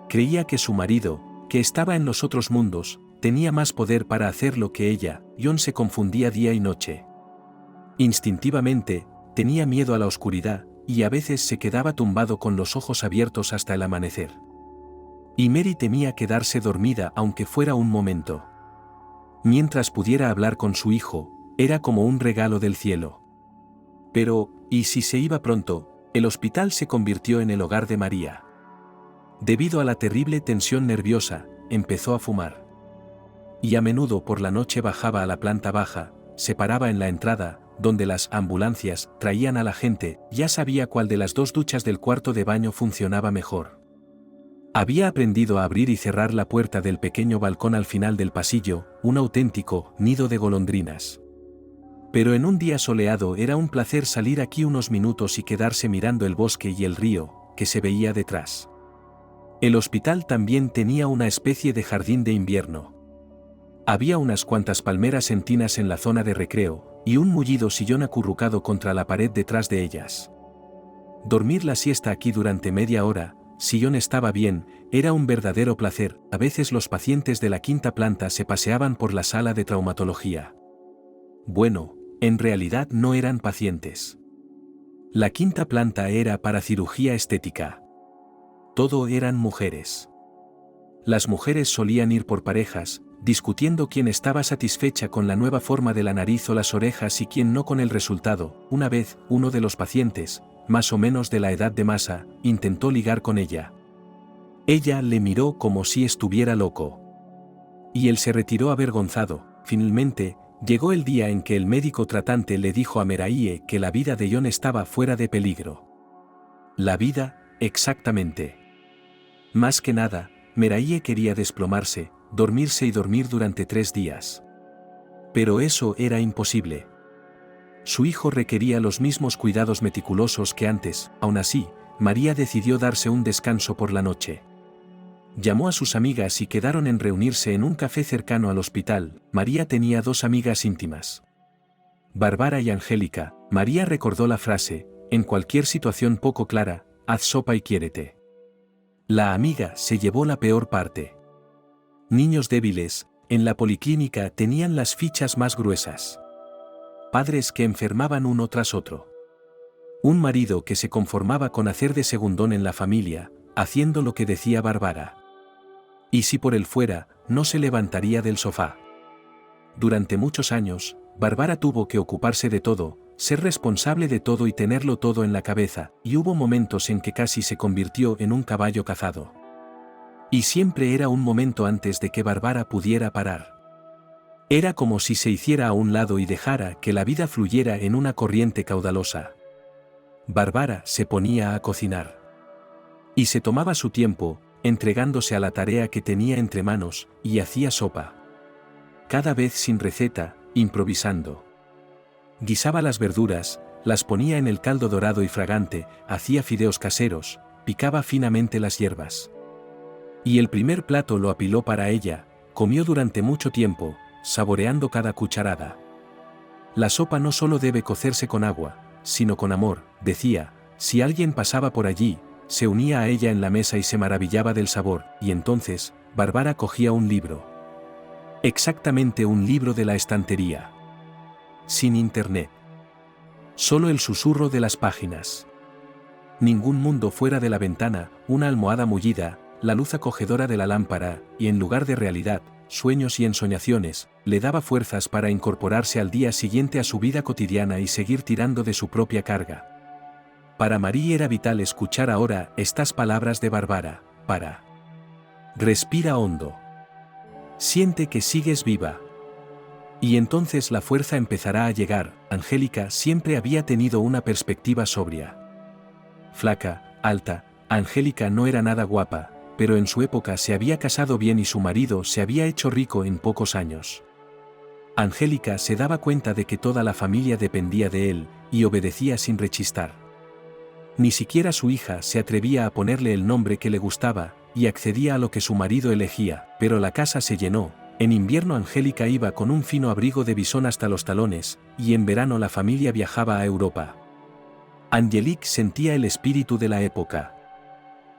Creía que su marido, que estaba en los otros mundos, tenía más poder para hacerlo que ella. John se confundía día y noche. Instintivamente, tenía miedo a la oscuridad, y a veces se quedaba tumbado con los ojos abiertos hasta el amanecer. Y Mary temía quedarse dormida aunque fuera un momento. Mientras pudiera hablar con su hijo, era como un regalo del cielo. Pero, ¿y si se iba pronto? El hospital se convirtió en el hogar de María. Debido a la terrible tensión nerviosa, empezó a fumar. Y a menudo por la noche bajaba a la planta baja, se paraba en la entrada, donde las ambulancias traían a la gente. Ya sabía cuál de las dos duchas del cuarto de baño funcionaba mejor. Había aprendido a abrir y cerrar la puerta del pequeño balcón al final del pasillo, un auténtico nido de golondrinas. Pero en un día soleado era un placer salir aquí unos minutos y quedarse mirando el bosque y el río, que se veía detrás. El hospital también tenía una especie de jardín de invierno. Había unas cuantas palmeras entinas en la zona de recreo, y un mullido sillón acurrucado contra la pared detrás de ellas. Dormir la siesta aquí durante media hora, si John estaba bien, era un verdadero placer. A veces los pacientes de la quinta planta se paseaban por la sala de traumatología. Bueno, en realidad no eran pacientes. La quinta planta era para cirugía estética. Todo eran mujeres. Las mujeres solían ir por parejas, discutiendo quién estaba satisfecha con la nueva forma de la nariz o las orejas y quién no con el resultado. Una vez, uno de los pacientes, más o menos de la edad de Masa, intentó ligar con ella. Ella le miró como si estuviera loco. Y él se retiró avergonzado. Finalmente, llegó el día en que el médico tratante le dijo a Meraye que la vida de John estaba fuera de peligro. La vida, exactamente. Más que nada, Meraye quería desplomarse, dormirse y dormir durante 3 días. Pero eso era imposible. Su hijo requería los mismos cuidados meticulosos que antes. Aún así, María decidió darse un descanso por la noche. Llamó a sus amigas y quedaron en reunirse en un café cercano al hospital. María tenía 2 amigas íntimas. Bárbara y Angélica. María recordó la frase, en cualquier situación poco clara, haz sopa y quiérete. La amiga se llevó la peor parte. Niños débiles, en la policlínica tenían las fichas más gruesas. Padres que enfermaban uno tras otro. Un marido que se conformaba con hacer de segundón en la familia, haciendo lo que decía Bárbara. Y si por él fuera, no se levantaría del sofá. Durante muchos años, Bárbara tuvo que ocuparse de todo, ser responsable de todo y tenerlo todo en la cabeza, y hubo momentos en que casi se convirtió en un caballo cazado. Y siempre era un momento antes de que Bárbara pudiera parar. Era como si se hiciera a un lado y dejara que la vida fluyera en una corriente caudalosa. Bárbara se ponía a cocinar. Y se tomaba su tiempo, entregándose a la tarea que tenía entre manos, y hacía sopa. Cada vez sin receta, improvisando. Guisaba las verduras, las ponía en el caldo dorado y fragante, hacía fideos caseros, picaba finamente las hierbas. Y el primer plato lo apiló para ella, comió durante mucho tiempo, saboreando cada cucharada. La sopa no solo debe cocerse con agua, sino con amor, decía. Si alguien pasaba por allí, se unía a ella en la mesa y se maravillaba del sabor, y entonces, Bárbara cogía un libro. Exactamente un libro de la estantería. Sin internet. Solo el susurro de las páginas. Ningún mundo fuera de la ventana, una almohada mullida, la luz acogedora de la lámpara, y en lugar de realidad, sueños y ensoñaciones, le daba fuerzas para incorporarse al día siguiente a su vida cotidiana y seguir tirando de su propia carga. Para María era vital escuchar ahora estas palabras de Bárbara. Respira hondo. Siente que sigues viva. Y entonces la fuerza empezará a llegar. Angélica siempre había tenido una perspectiva sobria. Flaca, alta. Angélica no era nada guapa, pero en su época se había casado bien y su marido se había hecho rico en pocos años. Angélica se daba cuenta de que toda la familia dependía de él, y obedecía sin rechistar. Ni siquiera su hija se atrevía a ponerle el nombre que le gustaba, y accedía a lo que su marido elegía, pero la casa se llenó. En invierno Angélica iba con un fino abrigo de visón hasta los talones, y en verano la familia viajaba a Europa. Angélique sentía el espíritu de la época.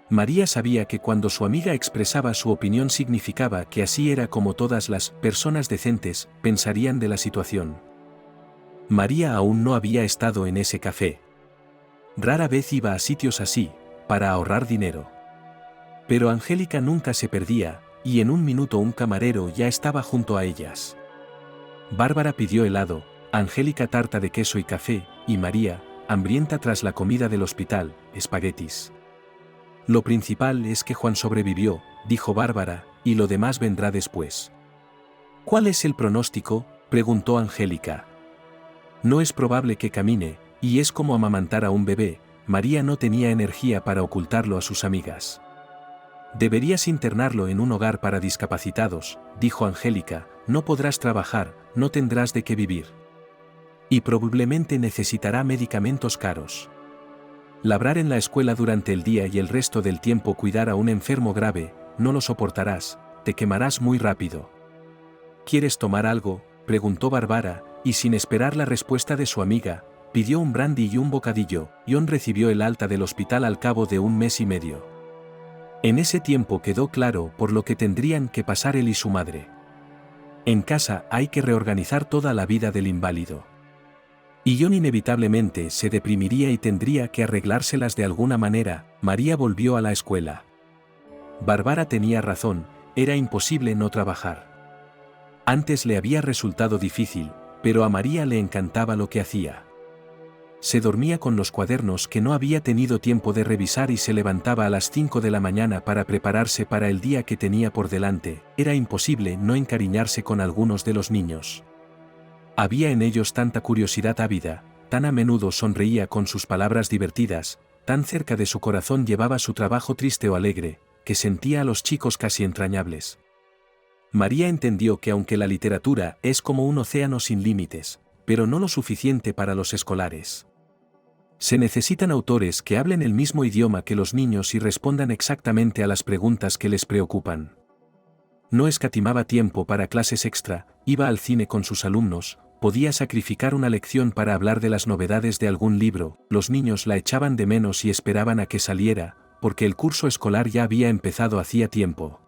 María sabía que cuando su amiga expresaba su opinión significaba que así era como todas las personas decentes pensarían de la situación. María aún no había estado en ese café. Rara vez iba a sitios así, para ahorrar dinero. Pero Angélica nunca se perdía, y en un minuto un camarero ya estaba junto a ellas. Bárbara pidió helado, Angélica tarta de queso y café, y María, hambrienta tras la comida del hospital, espaguetis. Lo principal es que Juan sobrevivió, dijo Bárbara, y lo demás vendrá después. ¿Cuál es el pronóstico?, preguntó Angélica. No es probable que camine, y es como amamantar a un bebé. María no tenía energía para ocultarlo a sus amigas. Deberías internarlo en un hogar para discapacitados, dijo Angélica, no podrás trabajar, no tendrás de qué vivir. Y probablemente necesitará medicamentos caros. Labrar en la escuela durante el día y el resto del tiempo cuidar a un enfermo grave, no lo soportarás, te quemarás muy rápido. ¿Quieres tomar algo?, preguntó Bárbara, y sin esperar la respuesta de su amiga, pidió un brandy y un bocadillo. John recibió el alta del hospital al cabo de 1 mes y medio. En ese tiempo quedó claro por lo que tendrían que pasar él y su madre. En casa hay que reorganizar toda la vida del inválido. Y John inevitablemente se deprimiría y tendría que arreglárselas de alguna manera. María volvió a la escuela. Bárbara tenía razón, era imposible no trabajar. Antes le había resultado difícil, pero a María le encantaba lo que hacía. Se dormía con los cuadernos que no había tenido tiempo de revisar y se levantaba a las 5 de la mañana para prepararse para el día que tenía por delante. Era imposible no encariñarse con algunos de los niños. Había en ellos tanta curiosidad ávida, tan a menudo sonreía con sus palabras divertidas, tan cerca de su corazón llevaba su trabajo triste o alegre, que sentía a los chicos casi entrañables. María entendió que aunque la literatura es como un océano sin límites, pero no lo suficiente para los escolares. Se necesitan autores que hablen el mismo idioma que los niños y respondan exactamente a las preguntas que les preocupan. No escatimaba tiempo para clases extra, iba al cine con sus alumnos, podía sacrificar una lección para hablar de las novedades de algún libro. Los niños la echaban de menos y esperaban a que saliera, porque el curso escolar ya había empezado hacía tiempo.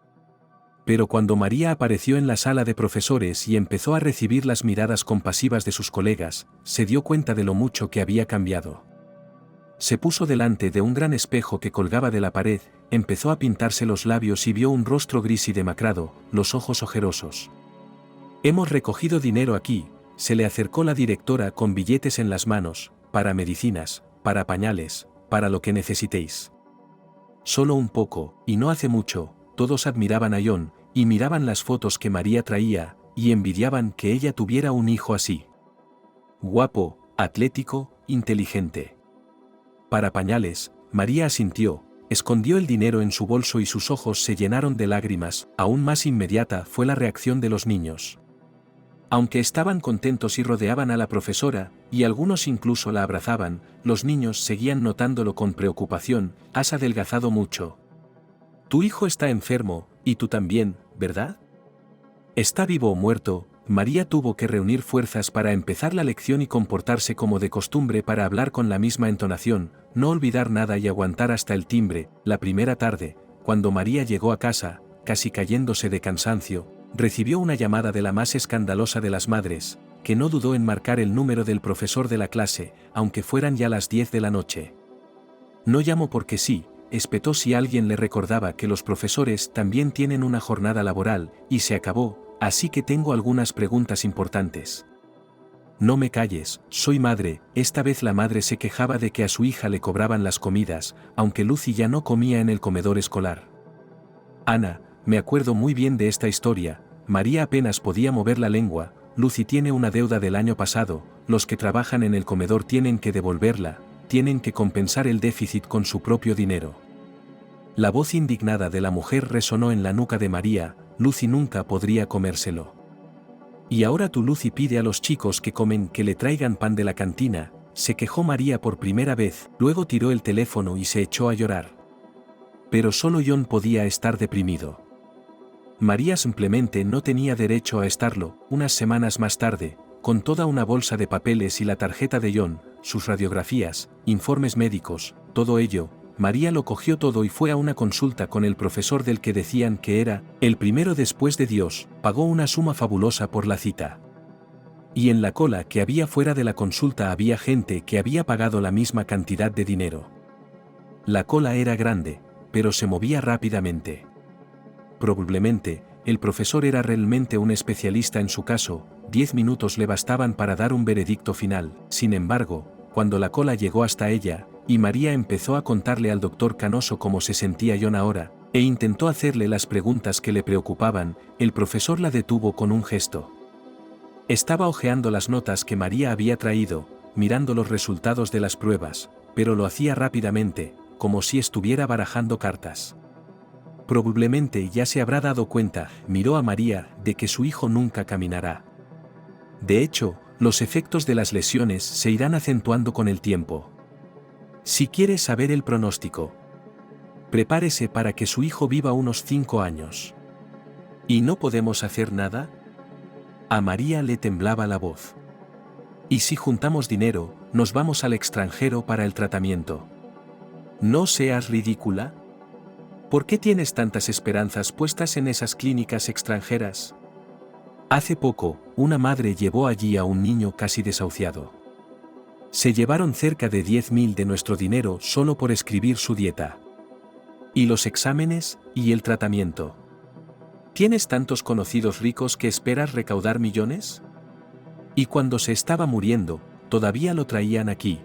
Pero cuando María apareció en la sala de profesores y empezó a recibir las miradas compasivas de sus colegas, se dio cuenta de lo mucho que había cambiado. Se puso delante de un gran espejo que colgaba de la pared, empezó a pintarse los labios y vio un rostro gris y demacrado, los ojos ojerosos. «Hemos recogido dinero aquí», se le acercó la directora con billetes en las manos, «para medicinas, para pañales, para lo que necesitéis». Solo un poco, y no hace mucho, todos admiraban a John, y miraban las fotos que María traía, y envidiaban que ella tuviera un hijo así. Guapo, atlético, inteligente. Para pañales, María asintió, escondió el dinero en su bolso y sus ojos se llenaron de lágrimas. Aún más inmediata fue la reacción de los niños. Aunque estaban contentos y rodeaban a la profesora, y algunos incluso la abrazaban, los niños seguían notándolo con preocupación. «Has adelgazado mucho. Tu hijo está enfermo, y tú también, ¿verdad? ¿Está vivo o muerto?». María tuvo que reunir fuerzas para empezar la lección y comportarse como de costumbre para hablar con la misma entonación, no olvidar nada y aguantar hasta el timbre. La primera tarde, cuando María llegó a casa, casi cayéndose de cansancio, recibió una llamada de la más escandalosa de las madres, que no dudó en marcar el número del profesor de la clase, aunque fueran ya las 10 de la noche. «No llamo porque sí», espetó si alguien le recordaba que los profesores también tienen una jornada laboral, y se acabó. «Así que tengo algunas preguntas importantes». «No me calles, soy madre». Esta vez la madre se quejaba de que a su hija le cobraban las comidas, aunque Lucy ya no comía en el comedor escolar. «Ana, me acuerdo muy bien de esta historia». María apenas podía mover la lengua. «Lucy tiene una deuda del año pasado, los que trabajan en el comedor tienen que devolverla. tienen que compensar el déficit con su propio dinero. La voz indignada de la mujer resonó en la nuca de María: Lucy nunca podría comérselo. Y ahora tu Lucy pide a los chicos que comen que le traigan pan de la cantina, se quejó María por primera vez, luego tiró el teléfono y se echó a llorar. Pero solo John podía estar deprimido. María simplemente no tenía derecho a estarlo. Unas semanas más tarde, con toda una bolsa de papeles y la tarjeta de John, sus radiografías, informes médicos, todo ello, María lo cogió todo y fue a una consulta con el profesor del que decían que era el primero después de Dios. Pagó una suma fabulosa por la cita. Y en la cola que había fuera de la consulta había gente que había pagado la misma cantidad de dinero. La cola era grande, pero se movía rápidamente. Probablemente, el profesor era realmente un especialista en su caso. 10 minutos le bastaban para dar un veredicto final. Sin embargo, cuando la cola llegó hasta ella, y María empezó a contarle al doctor Canoso cómo se sentía John ahora, e intentó hacerle las preguntas que le preocupaban, el profesor la detuvo con un gesto. Estaba hojeando las notas que María había traído, mirando los resultados de las pruebas, pero lo hacía rápidamente, como si estuviera barajando cartas. Probablemente ya se habrá dado cuenta, miró a María, de que su hijo nunca caminará. De hecho, los efectos de las lesiones se irán acentuando con el tiempo. Si quiere saber el pronóstico, prepárese para que su hijo viva unos 5 años. ¿Y no podemos hacer nada? A María le temblaba la voz. ¿Y si juntamos dinero, nos vamos al extranjero para el tratamiento? No seas ridícula. ¿Por qué tienes tantas esperanzas puestas en esas clínicas extranjeras? Hace poco, una madre llevó allí a un niño casi desahuciado. Se llevaron cerca de 10.000 de nuestro dinero solo por escribir su dieta. ¿Y los exámenes, y el tratamiento? ¿Tienes tantos conocidos ricos que esperas recaudar millones? Y cuando se estaba muriendo, todavía lo traían aquí.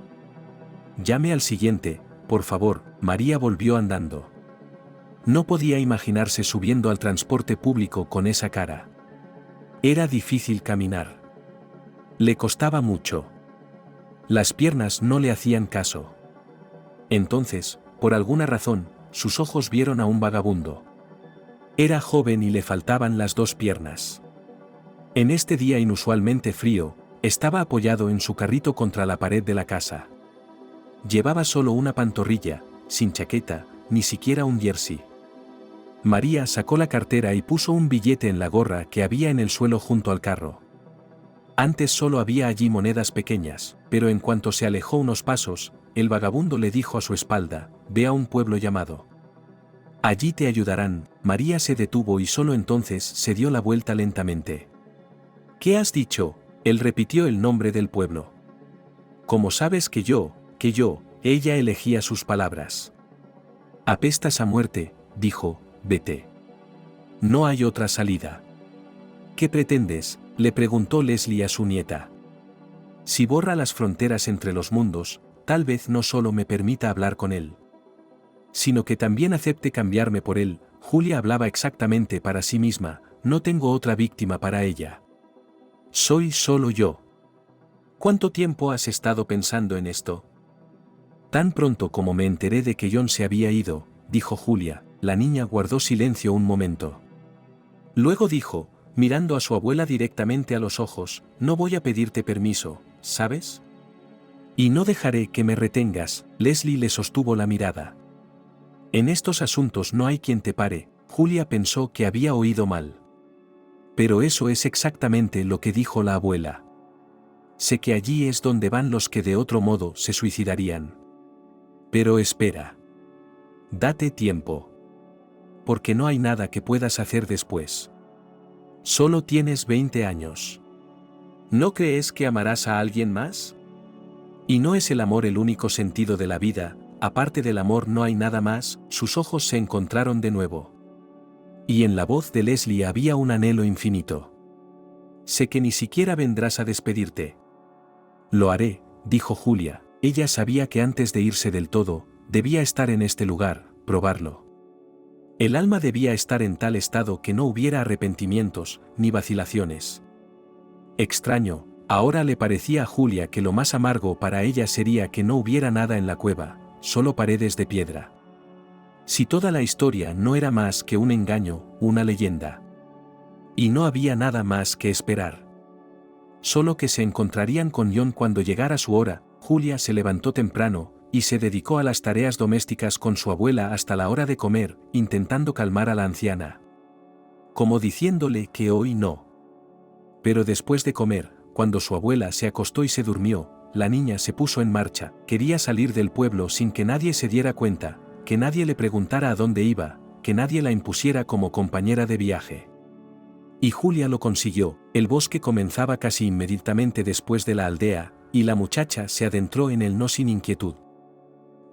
Llame al siguiente, por favor. María volvió andando. No podía imaginarse subiendo al transporte público con esa cara. Era difícil caminar. Le costaba mucho. Las piernas no le hacían caso. Entonces, por alguna razón, sus ojos vieron a un vagabundo. Era joven y le faltaban las 2 piernas. En este día inusualmente frío, estaba apoyado en su carrito contra la pared de la casa. Llevaba solo una pantorrilla, sin chaqueta, ni siquiera un jersey. María sacó la cartera y puso un billete en la gorra que había en el suelo junto al carro. Antes solo había allí monedas pequeñas, pero en cuanto se alejó unos pasos, el vagabundo le dijo a su espalda: ve a un pueblo llamado. Allí te ayudarán. María se detuvo y solo entonces se dio la vuelta lentamente. ¿Qué has dicho? Él repitió el nombre del pueblo. ¿Cómo sabes que yo, ella elegía sus palabras? Apestas a muerte, dijo, vete. No hay otra salida. ¿Qué pretendes?, le preguntó Leslie a su nieta. Si borra las fronteras entre los mundos, tal vez no solo me permita hablar con él, sino que también acepte cambiarme por él. Julia hablaba exactamente para sí misma: no tengo otra víctima para ella. Soy solo yo. ¿Cuánto tiempo has estado pensando en esto? Tan pronto como me enteré de que John se había ido, dijo Julia. La niña guardó silencio un momento. Luego dijo, mirando a su abuela directamente a los ojos: no voy a pedirte permiso, ¿sabes? Y no dejaré que me retengas. Leslie le sostuvo la mirada. En estos asuntos no hay quien te pare. Julia pensó que había oído mal. Pero eso es exactamente lo que dijo la abuela. Sé que allí es donde van los que de otro modo se suicidarían. Pero espera. Date tiempo. Porque no hay nada que puedas hacer después. Solo tienes 20 años. ¿No crees que amarás a alguien más? ¿Y no es el amor el único sentido de la vida? Aparte del amor no hay nada más. Sus ojos se encontraron de nuevo. Y en la voz de Leslie había un anhelo infinito. Sé que ni siquiera vendrás a despedirte. Lo haré, dijo Julia. Ella sabía que antes de irse del todo, debía estar en este lugar, probarlo. El alma debía estar en tal estado que no hubiera arrepentimientos, ni vacilaciones. Extraño, Ahora le parecía a Julia que lo más amargo para ella sería que no hubiera nada en la cueva, solo paredes de piedra. Si toda la historia no era más que un engaño, una leyenda. Y no había nada más que esperar. Solo que se encontrarían con John cuando llegara su hora. Julia se levantó temprano, y se dedicó a las tareas domésticas con su abuela hasta la hora de comer, intentando calmar a la anciana. Como diciéndole que hoy no. Pero después de comer, cuando su abuela se acostó y se durmió, la niña se puso en marcha. Quería salir del pueblo sin que nadie se diera cuenta, que nadie le preguntara a dónde iba, que nadie la impusiera como compañera de viaje. Y Julia lo consiguió. El bosque comenzaba casi inmediatamente después de la aldea, y la muchacha se adentró en él no sin inquietud.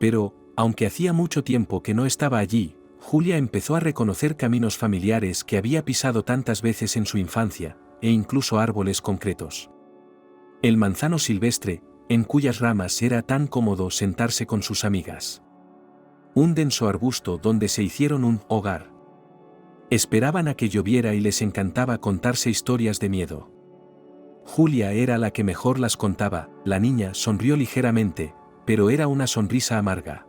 Pero, aunque hacía mucho tiempo que no estaba allí, Julia empezó a reconocer caminos familiares que había pisado tantas veces en su infancia, e incluso árboles concretos. El manzano silvestre, en cuyas ramas era tan cómodo sentarse con sus amigas. Un denso arbusto donde se hicieron un hogar. Esperaban a que lloviera y les encantaba contarse historias de miedo. Julia era la que mejor las contaba. La niña sonrió ligeramente, pero era una sonrisa amarga.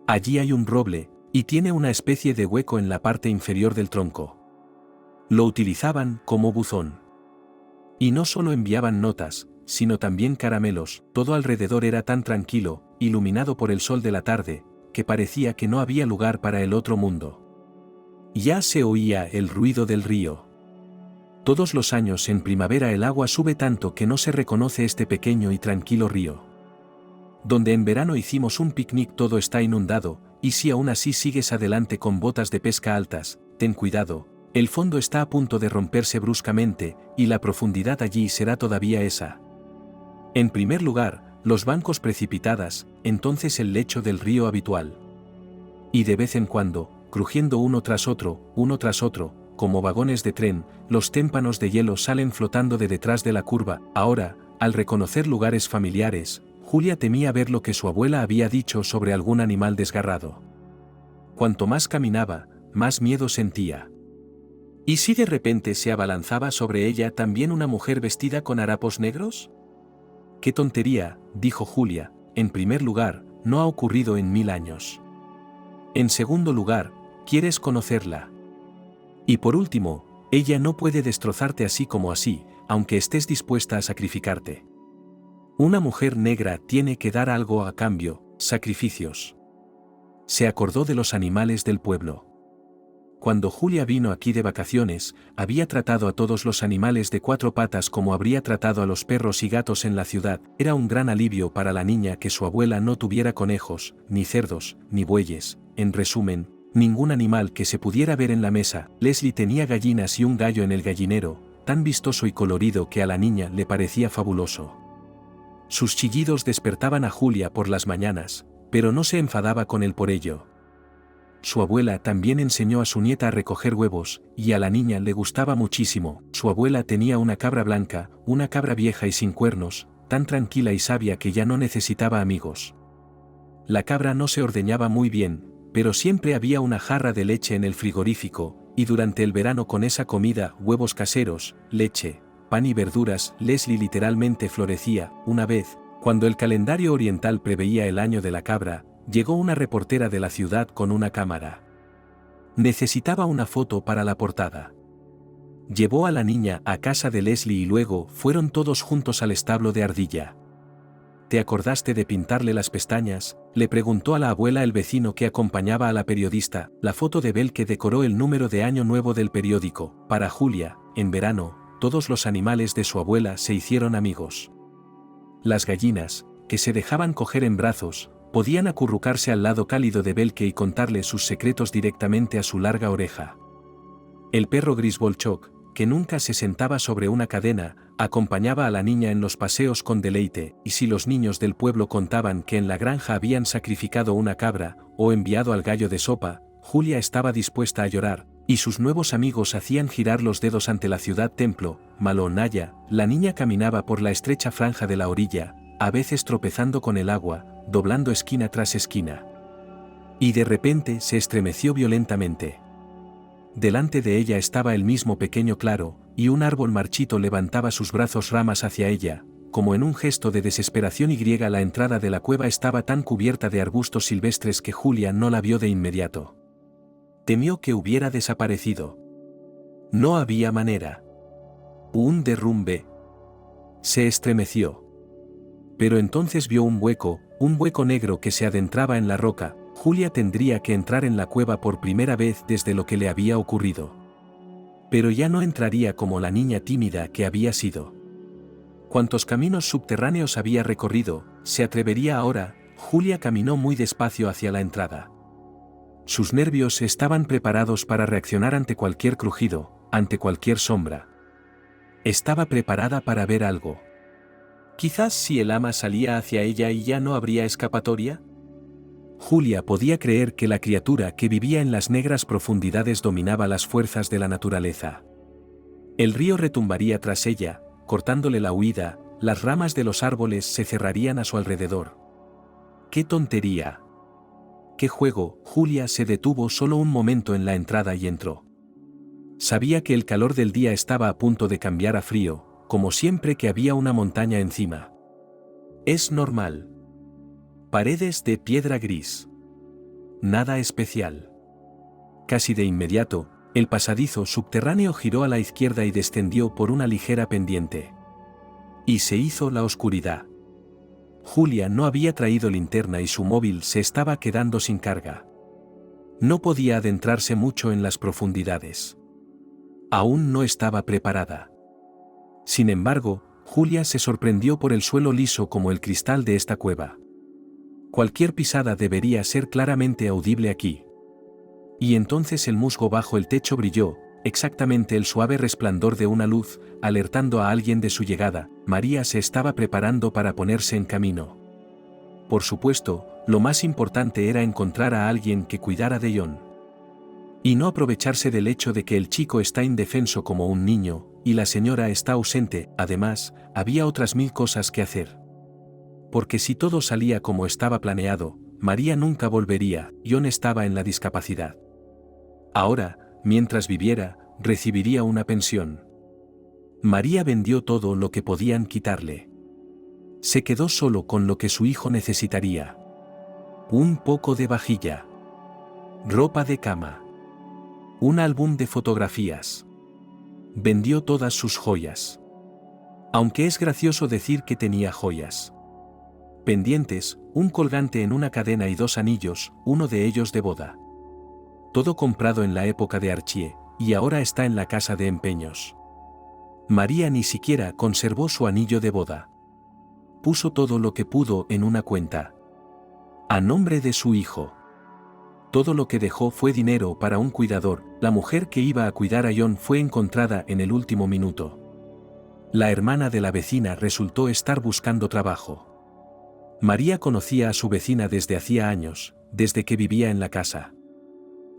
Allí hay un roble, y tiene una especie de hueco en la parte inferior del tronco. Lo utilizaban como buzón. Y no solo enviaban notas, sino también caramelos. Todo alrededor era tan tranquilo, iluminado por el sol de la tarde, que parecía que no había lugar para el otro mundo. Ya se oía el ruido del río. Todos los años en primavera el agua sube tanto que no se reconoce este pequeño y tranquilo río. Donde en verano hicimos un picnic todo está inundado, y si aún así sigues adelante con botas de pesca altas, ten cuidado, el fondo está a punto de romperse bruscamente, y la profundidad allí será todavía esa. En primer lugar, los bancos precipitadas, entonces el lecho del río habitual. Y de vez en cuando, crujiendo uno tras otro, como vagones de tren, los témpanos de hielo salen flotando de detrás de la curva. Ahora, al reconocer lugares familiares, Julia temía ver lo que su abuela había dicho sobre algún animal desgarrado. Cuanto más caminaba, más miedo sentía. ¿Y si de repente se abalanzaba sobre ella también una mujer vestida con harapos negros? ¡Qué tontería!, dijo Julia. En primer lugar, no ha ocurrido en 1000 años. En segundo lugar, ¿quieres conocerla? Y por último, ella no puede destrozarte así como así, aunque estés dispuesta a sacrificarte. Una mujer negra tiene que dar algo a cambio, sacrificios. Se acordó de los animales del pueblo. Cuando Julia vino aquí de vacaciones, había tratado a todos los animales de 4 patas como habría tratado a los perros y gatos en la ciudad. Era un gran alivio para la niña que su abuela no tuviera conejos, ni cerdos, ni bueyes, en resumen, ningún animal que se pudiera ver en la mesa. Leslie tenía gallinas y un gallo en el gallinero, tan vistoso y colorido que a la niña le parecía fabuloso. Sus chillidos despertaban a Julia por las mañanas, pero no se enfadaba con él por ello. Su abuela también enseñó a su nieta a recoger huevos, y a la niña le gustaba muchísimo. Su abuela tenía una cabra blanca, una cabra vieja y sin cuernos, tan tranquila y sabia que ya no necesitaba amigos. La cabra no se ordeñaba muy bien, pero siempre había una jarra de leche en el frigorífico, y durante el verano con esa comida, huevos caseros, leche, pan y verduras, Leslie literalmente florecía. Una vez, cuando el calendario oriental preveía el año de la cabra, llegó una reportera de la ciudad con una cámara. Necesitaba una foto para la portada. Llevó a la niña a casa de Leslie y luego fueron todos juntos al establo de Ardilla. ¿Te acordaste de pintarle las pestañas?, le preguntó a la abuela el vecino que acompañaba a la periodista. La foto de Belle que decoró el número de Año Nuevo del periódico. Para Julia, en verano, todos los animales de su abuela se hicieron amigos. Las gallinas, que se dejaban coger en brazos, podían acurrucarse al lado cálido de Belke y contarle sus secretos directamente a su larga oreja. El perro gris Bolchok, que nunca se sentaba sobre una cadena, acompañaba a la niña en los paseos con deleite, y si los niños del pueblo contaban que en la granja habían sacrificado una cabra, o enviado al gallo de sopa, Julia estaba dispuesta a llorar, y sus nuevos amigos hacían girar los dedos ante la ciudad templo. Malonaya, la niña caminaba por la estrecha franja de la orilla, a veces tropezando con el agua, doblando esquina tras esquina. Y de repente se estremeció violentamente. delante de ella estaba el mismo pequeño claro, y un árbol marchito levantaba sus brazos ramas hacia ella, como en un gesto de desesperación. La entrada de la cueva estaba tan cubierta de arbustos silvestres que Julia no la vio de inmediato. Temió que hubiera desaparecido. No había manera. Un derrumbe. Se estremeció. Pero entonces vio un hueco negro que se adentraba en la roca. Julia tendría que entrar en la cueva por primera vez desde lo que le había ocurrido. Pero ya no entraría como la niña tímida que había sido. ¿Cuántos caminos subterráneos había recorrido? ¿Se atrevería ahora? Julia caminó muy despacio hacia la entrada. Sus nervios estaban preparados para reaccionar ante cualquier crujido, ante cualquier sombra. Estaba preparada para ver algo. Quizás si el ama salía hacia ella y ya no habría escapatoria. Julia podía creer que la criatura que vivía en las negras profundidades dominaba las fuerzas de la naturaleza. El río retumbaría tras ella, cortándole la huida, las ramas de los árboles se cerrarían a su alrededor. ¡Qué tontería! ¡Qué juego! Julia se detuvo solo un momento en la entrada y entró. Sabía que el calor del día estaba a punto de cambiar a frío, como siempre que había una montaña encima. Es normal. Paredes de piedra gris. Nada especial. Casi de inmediato, el pasadizo subterráneo giró a la izquierda y descendió por una ligera pendiente. Y se hizo la oscuridad. Julia no había traído linterna y su móvil se estaba quedando sin carga. No podía adentrarse mucho en las profundidades. Aún no estaba preparada. Sin embargo, Julia se sorprendió por el suelo liso como el cristal de esta cueva. Cualquier pisada debería ser claramente audible aquí. Y entonces el musgo bajo el techo brilló, exactamente el suave resplandor de una luz, alertando a alguien de su llegada. María se estaba preparando para ponerse en camino. Por supuesto, lo más importante era encontrar a alguien que cuidara de John. Y no aprovecharse del hecho de que el chico está indefenso como un niño, y la señora está ausente. Además, había otras 1000 cosas que hacer. Porque si todo salía como estaba planeado, María nunca volvería. John estaba en la discapacidad. Ahora, mientras viviera, recibiría una pensión. María vendió todo lo que podían quitarle. Se quedó solo con lo que su hijo necesitaría. Un poco de vajilla. Ropa de cama. Un álbum de fotografías. Vendió todas sus joyas. Aunque es gracioso decir que tenía joyas. Pendientes, un colgante en una cadena y 2 anillos, uno de ellos de boda. Todo comprado en la época de Archie, y ahora está en la casa de empeños. María ni siquiera conservó su anillo de boda. Puso todo lo que pudo en una cuenta. A nombre de su hijo. Todo lo que dejó fue dinero para un cuidador. La mujer que iba a cuidar a John fue encontrada en el último minuto. La hermana de la vecina resultó estar buscando trabajo. María conocía a su vecina desde hacía años, desde que vivía en la casa.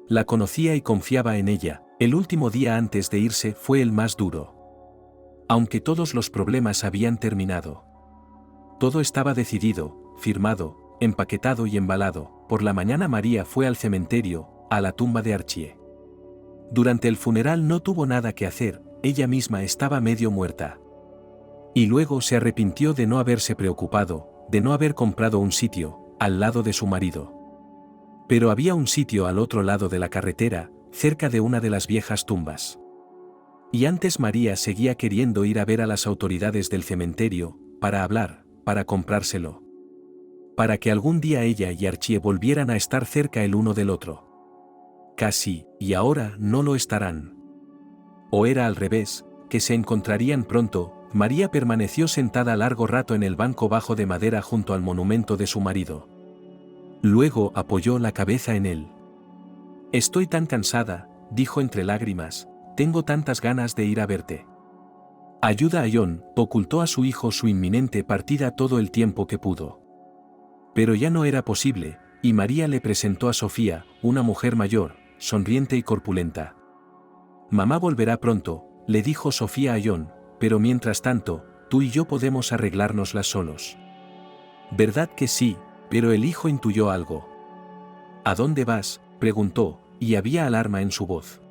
La conocía y confiaba en ella. El último día antes de irse fue el más duro. Aunque todos los problemas habían terminado. Todo estaba decidido, firmado, empaquetado y embalado. Por la mañana María fue al cementerio, a la tumba de Archie. Durante el funeral no tuvo nada que hacer, ella misma estaba medio muerta. Y luego se arrepintió de no haberse preocupado, de no haber comprado un sitio, al lado de su marido. Pero había un sitio al otro lado de la carretera, cerca de una de las viejas tumbas. Y antes María seguía queriendo ir a ver a las autoridades del cementerio, para hablar, para comprárselo. Para que algún día ella y Archie volvieran a estar cerca el uno del otro. Casi, y ahora no lo estarán. O era al revés, que se encontrarían pronto. María permaneció sentada largo rato en el banco bajo de madera junto al monumento de su marido. Luego apoyó la cabeza en él. Estoy tan cansada, dijo entre lágrimas, tengo tantas ganas de ir a verte. Ayuda a John, ocultó a su hijo su inminente partida todo el tiempo que pudo. Pero ya no era posible, y María le presentó a Sofía, una mujer mayor, sonriente y corpulenta. Mamá volverá pronto, le dijo Sofía a John, pero mientras tanto, tú y yo podemos arreglárnoslas solos. ¿Verdad que sí? Pero el hijo intuyó algo. ¿A dónde vas?, preguntó, y había alarma en su voz.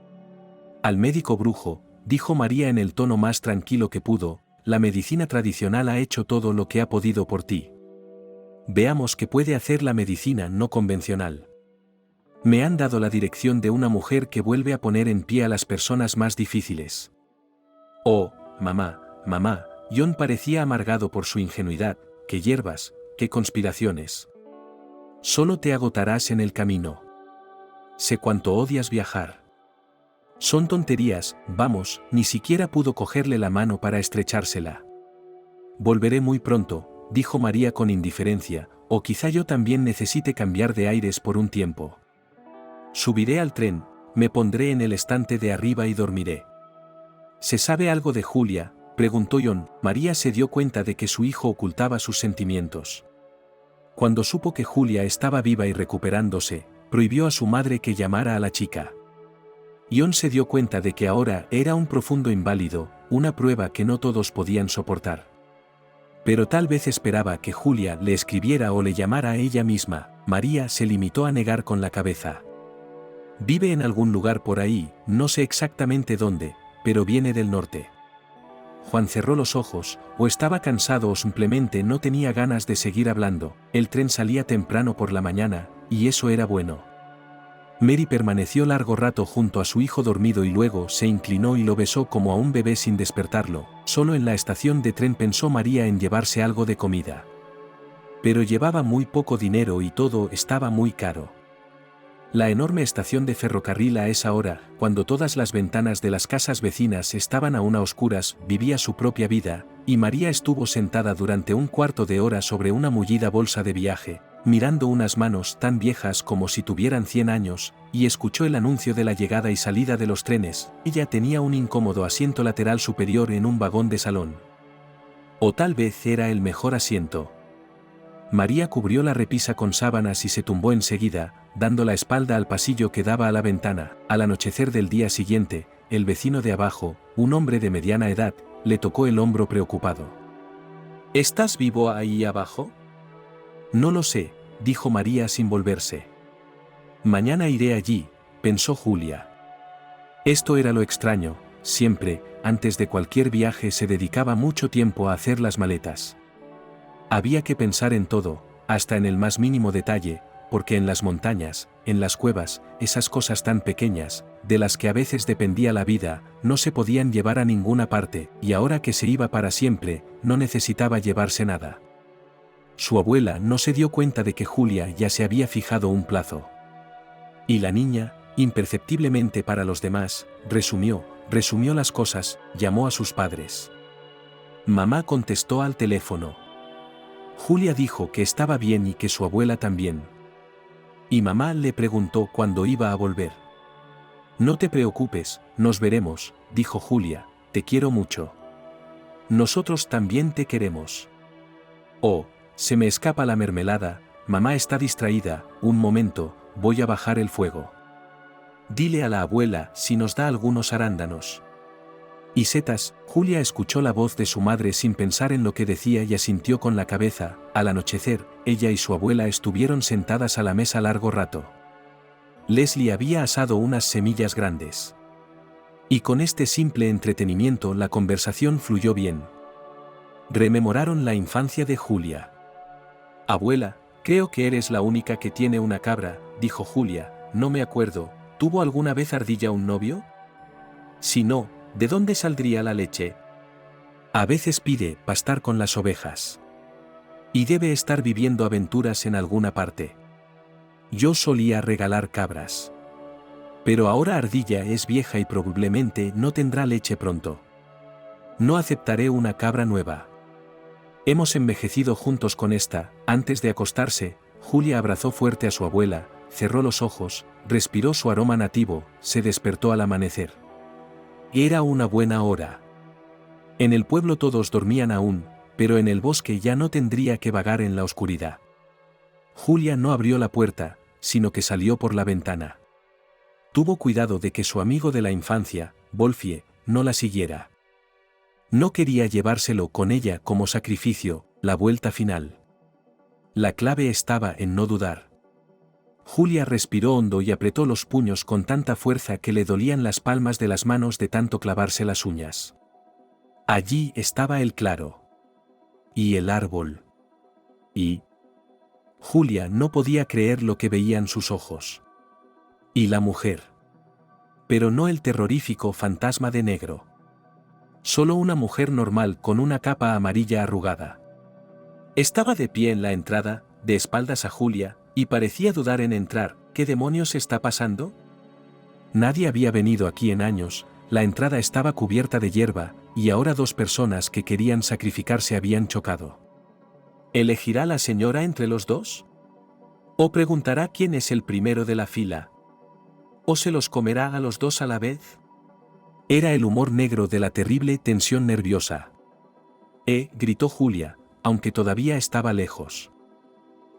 Al médico brujo, dijo María en el tono más tranquilo que pudo, la medicina tradicional ha hecho todo lo que ha podido por ti. Veamos qué puede hacer la medicina no convencional. Me han dado la dirección de una mujer que vuelve a poner en pie a las personas más difíciles. Oh, mamá, mamá, John parecía amargado por su ingenuidad. ¿Qué hierbas, qué conspiraciones? Solo te agotarás en el camino. Sé cuánto odias viajar. Son tonterías, vamos, ni siquiera pudo cogerle la mano para estrechársela. Volveré muy pronto, dijo María con indiferencia, o quizá yo también necesite cambiar de aires por un tiempo. Subiré al tren, me pondré en el estante de arriba y dormiré. ¿Se sabe algo de Julia?, preguntó John. María se dio cuenta de que su hijo ocultaba sus sentimientos. Cuando supo que Julia estaba viva y recuperándose, prohibió a su madre que llamara a la chica. John se dio cuenta de que ahora era un profundo inválido, una prueba que no todos podían soportar. Pero tal vez esperaba que Julia le escribiera o le llamara a ella misma. María se limitó a negar con la cabeza. Vive en algún lugar por ahí, no sé exactamente dónde, pero viene del norte. Juan cerró los ojos, o estaba cansado o simplemente no tenía ganas de seguir hablando. El tren salía temprano por la mañana, y eso era bueno. Mary permaneció largo rato junto a su hijo dormido y luego se inclinó y lo besó como a un bebé sin despertarlo. Solo en la estación de tren pensó María en llevarse algo de comida. Pero llevaba muy poco dinero y todo estaba muy caro. La enorme estación de ferrocarril a esa hora, cuando todas las ventanas de las casas vecinas estaban aún a oscuras, vivía su propia vida, y María estuvo sentada durante un cuarto de hora sobre una mullida bolsa de viaje, mirando unas manos tan viejas como si tuvieran 100 años, y escuchó el anuncio de la llegada y salida de los trenes. Ella tenía un incómodo asiento lateral superior en un vagón de salón. O tal vez era el mejor asiento. María cubrió la repisa con sábanas y se tumbó enseguida, dando la espalda al pasillo que daba a la ventana. Al anochecer del día siguiente, el vecino de abajo, un hombre de mediana edad, le tocó el hombro preocupado. ¿Estás vivo ahí abajo? No lo sé, dijo María sin volverse. Mañana iré allí, pensó Julia. Esto era lo extraño, siempre, antes de cualquier viaje se dedicaba mucho tiempo a hacer las maletas. Había que pensar en todo, hasta en el más mínimo detalle, porque en las montañas, en las cuevas, esas cosas tan pequeñas, de las que a veces dependía la vida, no se podían llevar a ninguna parte, y ahora que se iba para siempre, no necesitaba llevarse nada. Su abuela no se dio cuenta de que Julia ya se había fijado un plazo. Y la niña, imperceptiblemente para los demás, resumió las cosas, llamó a sus padres. Mamá contestó al teléfono. Julia dijo que estaba bien y que su abuela también. Y mamá le preguntó cuándo iba a volver. No te preocupes, nos veremos, dijo Julia, te quiero mucho. Nosotros también te queremos. Oh, se me escapa la mermelada, mamá está distraída, un momento, voy a bajar el fuego. Dile a la abuela si nos da algunos arándanos. Y setas. Julia escuchó la voz de su madre sin pensar en lo que decía y asintió con la cabeza. Al anochecer, ella y su abuela estuvieron sentadas a la mesa largo rato. Leslie había asado unas semillas grandes. Y con este simple entretenimiento la conversación fluyó bien. Rememoraron la infancia de Julia. Abuela, creo que eres la única que tiene una cabra, dijo Julia, no me acuerdo, ¿tuvo alguna vez Ardilla un novio? Si no, ¿de dónde saldría la leche? A veces pide pastar con las ovejas. Y debe estar viviendo aventuras en alguna parte. Yo solía regalar cabras. Pero ahora Ardilla es vieja y probablemente no tendrá leche pronto. No aceptaré una cabra nueva. Hemos envejecido juntos con esta. Antes de acostarse, Julia abrazó fuerte a su abuela, cerró los ojos, respiró su aroma nativo, se despertó al amanecer. Era una buena hora. En el pueblo todos dormían aún, pero en el bosque ya no tendría que vagar en la oscuridad. Julia no abrió la puerta, sino que salió por la ventana. Tuvo cuidado de que su amigo de la infancia, Wolfie, no la siguiera. No quería llevárselo con ella como sacrificio, la vuelta final. La clave estaba en no dudar. Julia respiró hondo y apretó los puños con tanta fuerza que le dolían las palmas de las manos de tanto clavarse las uñas. Allí estaba el claro. Y el árbol. Y... Julia no podía creer lo que veían sus ojos. Y la mujer. Pero no el terrorífico fantasma de negro. Solo una mujer normal con una capa amarilla arrugada. Estaba de pie en la entrada, de espaldas a Julia, y parecía dudar en entrar. ¿Qué demonios está pasando? Nadie había venido aquí en años, la entrada estaba cubierta de hierba, y ahora dos personas que querían sacrificarse habían chocado. ¿Elegirá la señora entre los dos? ¿O preguntará quién es el primero de la fila? ¿O se los comerá a los dos a la vez? Era el humor negro de la terrible tensión nerviosa. Gritó Julia, aunque todavía estaba lejos.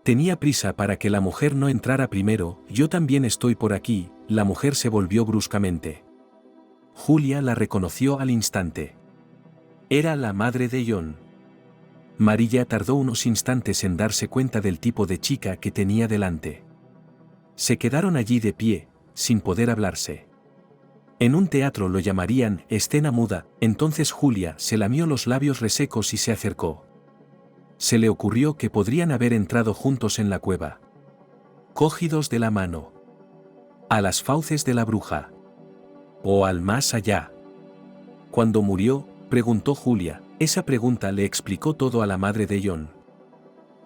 Tenía prisa para que la mujer no entrara primero. Yo también estoy por aquí. La mujer se volvió bruscamente. Julia la reconoció al instante. Era la madre de John. María tardó unos instantes en darse cuenta del tipo de chica que tenía delante. Se quedaron allí de pie, sin poder hablarse. En un teatro lo llamarían escena muda. Entonces Julia se lamió los labios resecos y se acercó. Se le ocurrió que podrían haber entrado juntos en la cueva. Cogidos de la mano. A las fauces de la bruja. O al más allá. Cuando murió, preguntó Julia. Esa pregunta le explicó todo a la madre de John.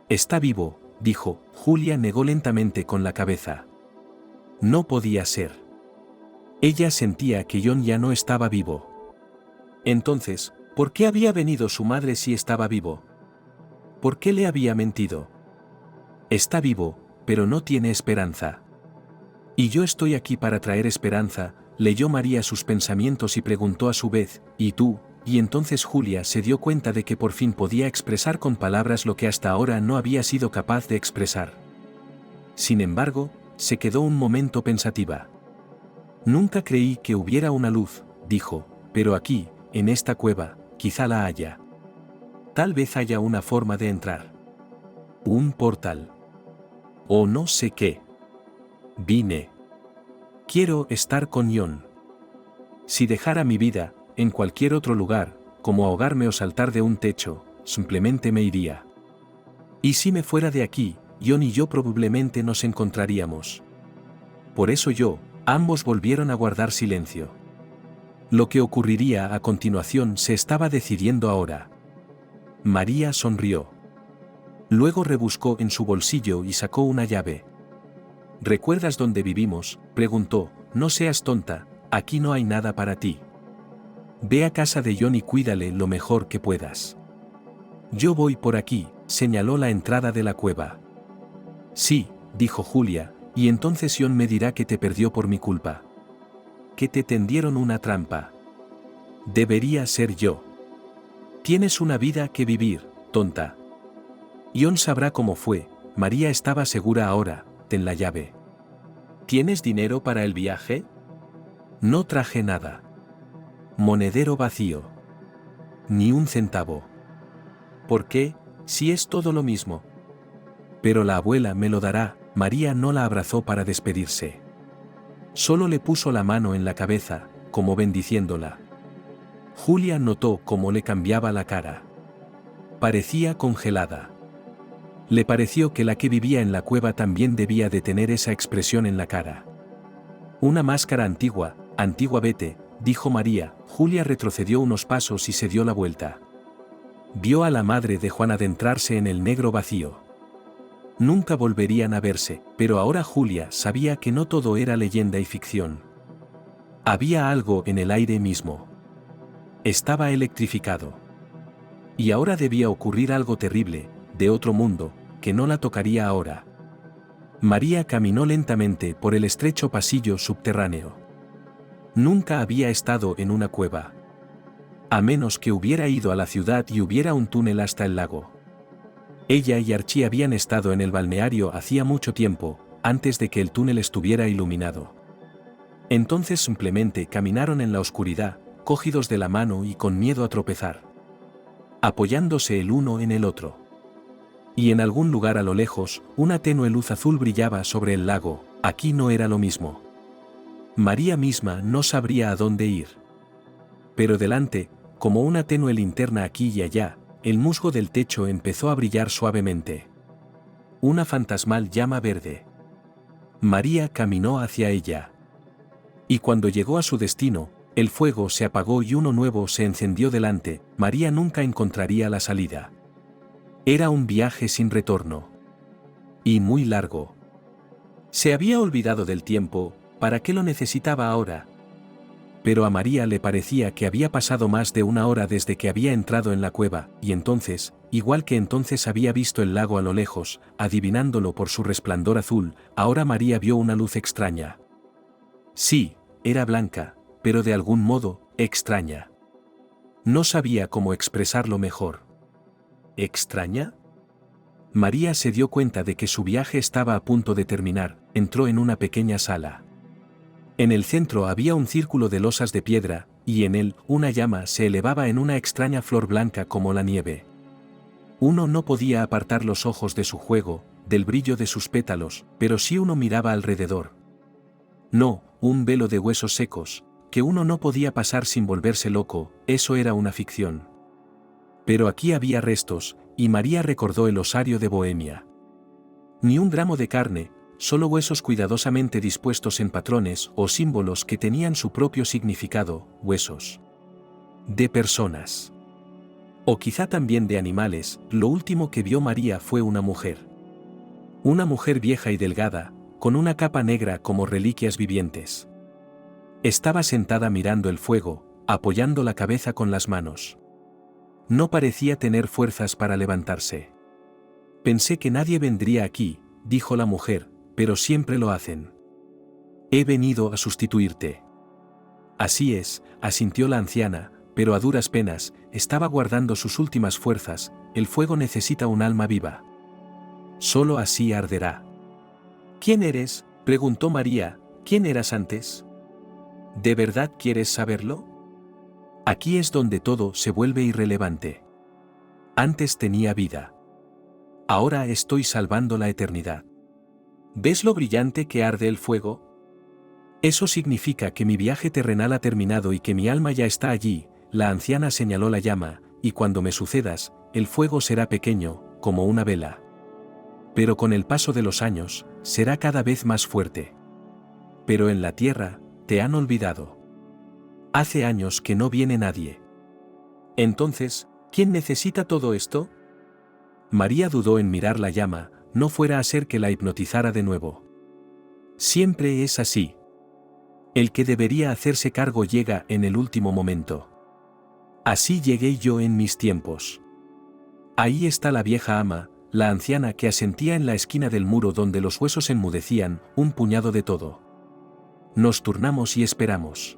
Está vivo, dijo. Julia negó lentamente con la cabeza. No podía ser. Ella sentía que John ya no estaba vivo. Entonces, ¿por qué había venido su madre si estaba vivo? ¿Por qué le había mentido? Está vivo, pero no tiene esperanza. Y yo estoy aquí para traer esperanza, leyó María sus pensamientos y preguntó a su vez, ¿y tú? Y entonces Julia se dio cuenta de que por fin podía expresar con palabras lo que hasta ahora no había sido capaz de expresar. Sin embargo, se quedó un momento pensativa. Nunca creí que hubiera una luz, dijo, pero aquí, en esta cueva, quizá la haya. Tal vez haya una forma de entrar. Un portal. O no sé qué. Vine. Quiero estar con John. Si dejara mi vida, en cualquier otro lugar, como ahogarme o saltar de un techo, simplemente me iría. Y si me fuera de aquí, John y yo probablemente nos encontraríamos. Por eso ambos volvieron a guardar silencio. Lo que ocurriría a continuación se estaba decidiendo ahora. María sonrió. Luego rebuscó en su bolsillo y sacó una llave. ¿Recuerdas dónde vivimos?, preguntó. No seas tonta, aquí no hay nada para ti. Ve a casa de John y cuídale lo mejor que puedas. Yo voy por aquí, señaló la entrada de la cueva. Sí, dijo Julia, y entonces John me dirá que te perdió por mi culpa. Que te tendieron una trampa. Debería ser yo. Tienes una vida que vivir, tonta. John sabrá cómo fue. María estaba segura ahora. Ten la llave. ¿Tienes dinero para el viaje? No traje nada. Monedero vacío. Ni un centavo. ¿Por qué, si es todo lo mismo? Pero la abuela me lo dará. María no la abrazó para despedirse. Solo le puso la mano en la cabeza, como bendiciéndola. Julia notó cómo le cambiaba la cara. Parecía congelada. Le pareció que la que vivía en la cueva también debía de tener esa expresión en la cara. Una máscara antigua, vete, dijo María. Julia retrocedió unos pasos y se dio la vuelta. Vio a la madre de Juan adentrarse en el negro vacío. Nunca volverían a verse, pero ahora Julia sabía que no todo era leyenda y ficción. Había algo en el aire mismo. Estaba electrificado. Y ahora debía ocurrir algo terrible, de otro mundo, que no la tocaría ahora. María caminó lentamente por el estrecho pasillo subterráneo. Nunca había estado en una cueva. A menos que hubiera ido a la ciudad y hubiera un túnel hasta el lago. Ella y Archie habían estado en el balneario hacía mucho tiempo, antes de que el túnel estuviera iluminado. Entonces simplemente caminaron en la oscuridad, cogidos de la mano y con miedo a tropezar. Apoyándose el uno en el otro. Y en algún lugar a lo lejos, una tenue luz azul brillaba sobre el lago. Aquí no era lo mismo. María misma no sabría a dónde ir. Pero delante, como una tenue linterna aquí y allá, el musgo del techo empezó a brillar suavemente. Una fantasmal llama verde. María caminó hacia ella. Y cuando llegó a su destino, el fuego se apagó y uno nuevo se encendió delante. María nunca encontraría la salida. Era un viaje sin retorno. Y muy largo. Se había olvidado del tiempo. ¿Para qué lo necesitaba ahora? Pero a María le parecía que había pasado más de una hora desde que había entrado en la cueva, y entonces, igual que entonces había visto el lago a lo lejos, adivinándolo por su resplandor azul, ahora María vio una luz extraña. Sí, era blanca, pero de algún modo, extraña. No sabía cómo expresarlo mejor. ¿Extraña? María se dio cuenta de que su viaje estaba a punto de terminar. Entró en una pequeña sala. En el centro había un círculo de losas de piedra, y en él una llama se elevaba en una extraña flor blanca como la nieve. Uno no podía apartar los ojos de su juego, del brillo de sus pétalos, pero sí uno miraba alrededor. No, un velo de huesos secos, que uno no podía pasar sin volverse loco, eso era una ficción. Pero aquí había restos, y María recordó el osario de Bohemia. Ni un gramo de carne, solo huesos cuidadosamente dispuestos en patrones o símbolos que tenían su propio significado, huesos de personas. O quizá también de animales. Lo último que vio María fue una mujer. Una mujer vieja y delgada, con una capa negra como reliquias vivientes. Estaba sentada mirando el fuego, apoyando la cabeza con las manos. No parecía tener fuerzas para levantarse. Pensé que nadie vendría aquí, dijo la mujer, pero siempre lo hacen. He venido a sustituirte. Así es, asintió la anciana, pero a duras penas, estaba guardando sus últimas fuerzas. El fuego necesita un alma viva. Solo así arderá. ¿Quién eres?, preguntó María. ¿Quién eras antes? ¿De verdad quieres saberlo? Aquí es donde todo se vuelve irrelevante. Antes tenía vida. Ahora estoy salvando la eternidad. ¿Ves lo brillante que arde el fuego? Eso significa que mi viaje terrenal ha terminado y que mi alma ya está allí. La anciana señaló la llama, y cuando me sucedas, el fuego será pequeño, como una vela. Pero con el paso de los años, será cada vez más fuerte. Pero en la tierra, te han olvidado. Hace años que no viene nadie. Entonces, ¿quién necesita todo esto? María dudó en mirar la llama, no fuera a ser que la hipnotizara de nuevo. Siempre es así. El que debería hacerse cargo llega en el último momento. Así llegué yo en mis tiempos. Ahí está la vieja ama, la anciana que asentía en la esquina del muro donde los huesos enmudecían, un puñado de todo. Nos turnamos y esperamos.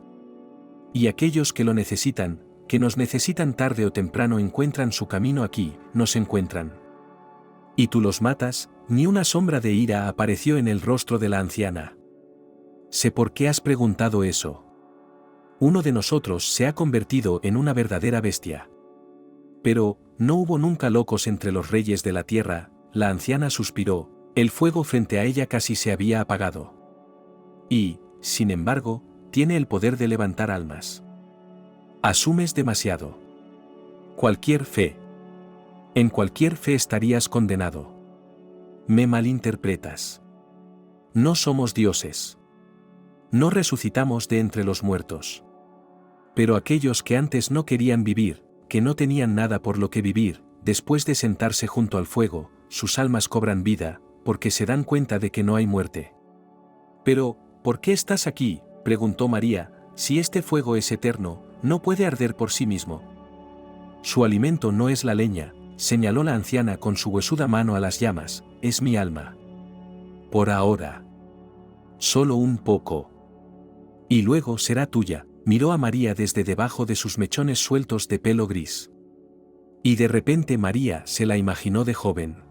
Y aquellos que lo necesitan, que nos necesitan tarde o temprano encuentran su camino aquí, nos encuentran. Y tú los matas. Ni una sombra de ira apareció en el rostro de la anciana. Sé por qué has preguntado eso. Uno de nosotros se ha convertido en una verdadera bestia. Pero, no hubo nunca locos entre los reyes de la tierra. La anciana suspiró, el fuego frente a ella casi se había apagado. Y, sin embargo, tiene el poder de levantar almas. Asumes demasiado. Cualquier fe. En cualquier fe estarías condenado. Me malinterpretas. No somos dioses. No resucitamos de entre los muertos. Pero aquellos que antes no querían vivir, que no tenían nada por lo que vivir, después de sentarse junto al fuego, sus almas cobran vida, porque se dan cuenta de que no hay muerte. Pero, ¿por qué estás aquí?, preguntó María. Si este fuego es eterno, no puede arder por sí mismo. Su alimento no es la leña, señaló la anciana con su huesuda mano a las llamas, es mi alma. Por ahora. Solo un poco. Y luego será tuya. Miró a María desde debajo de sus mechones sueltos de pelo gris. Y de repente María se la imaginó de joven.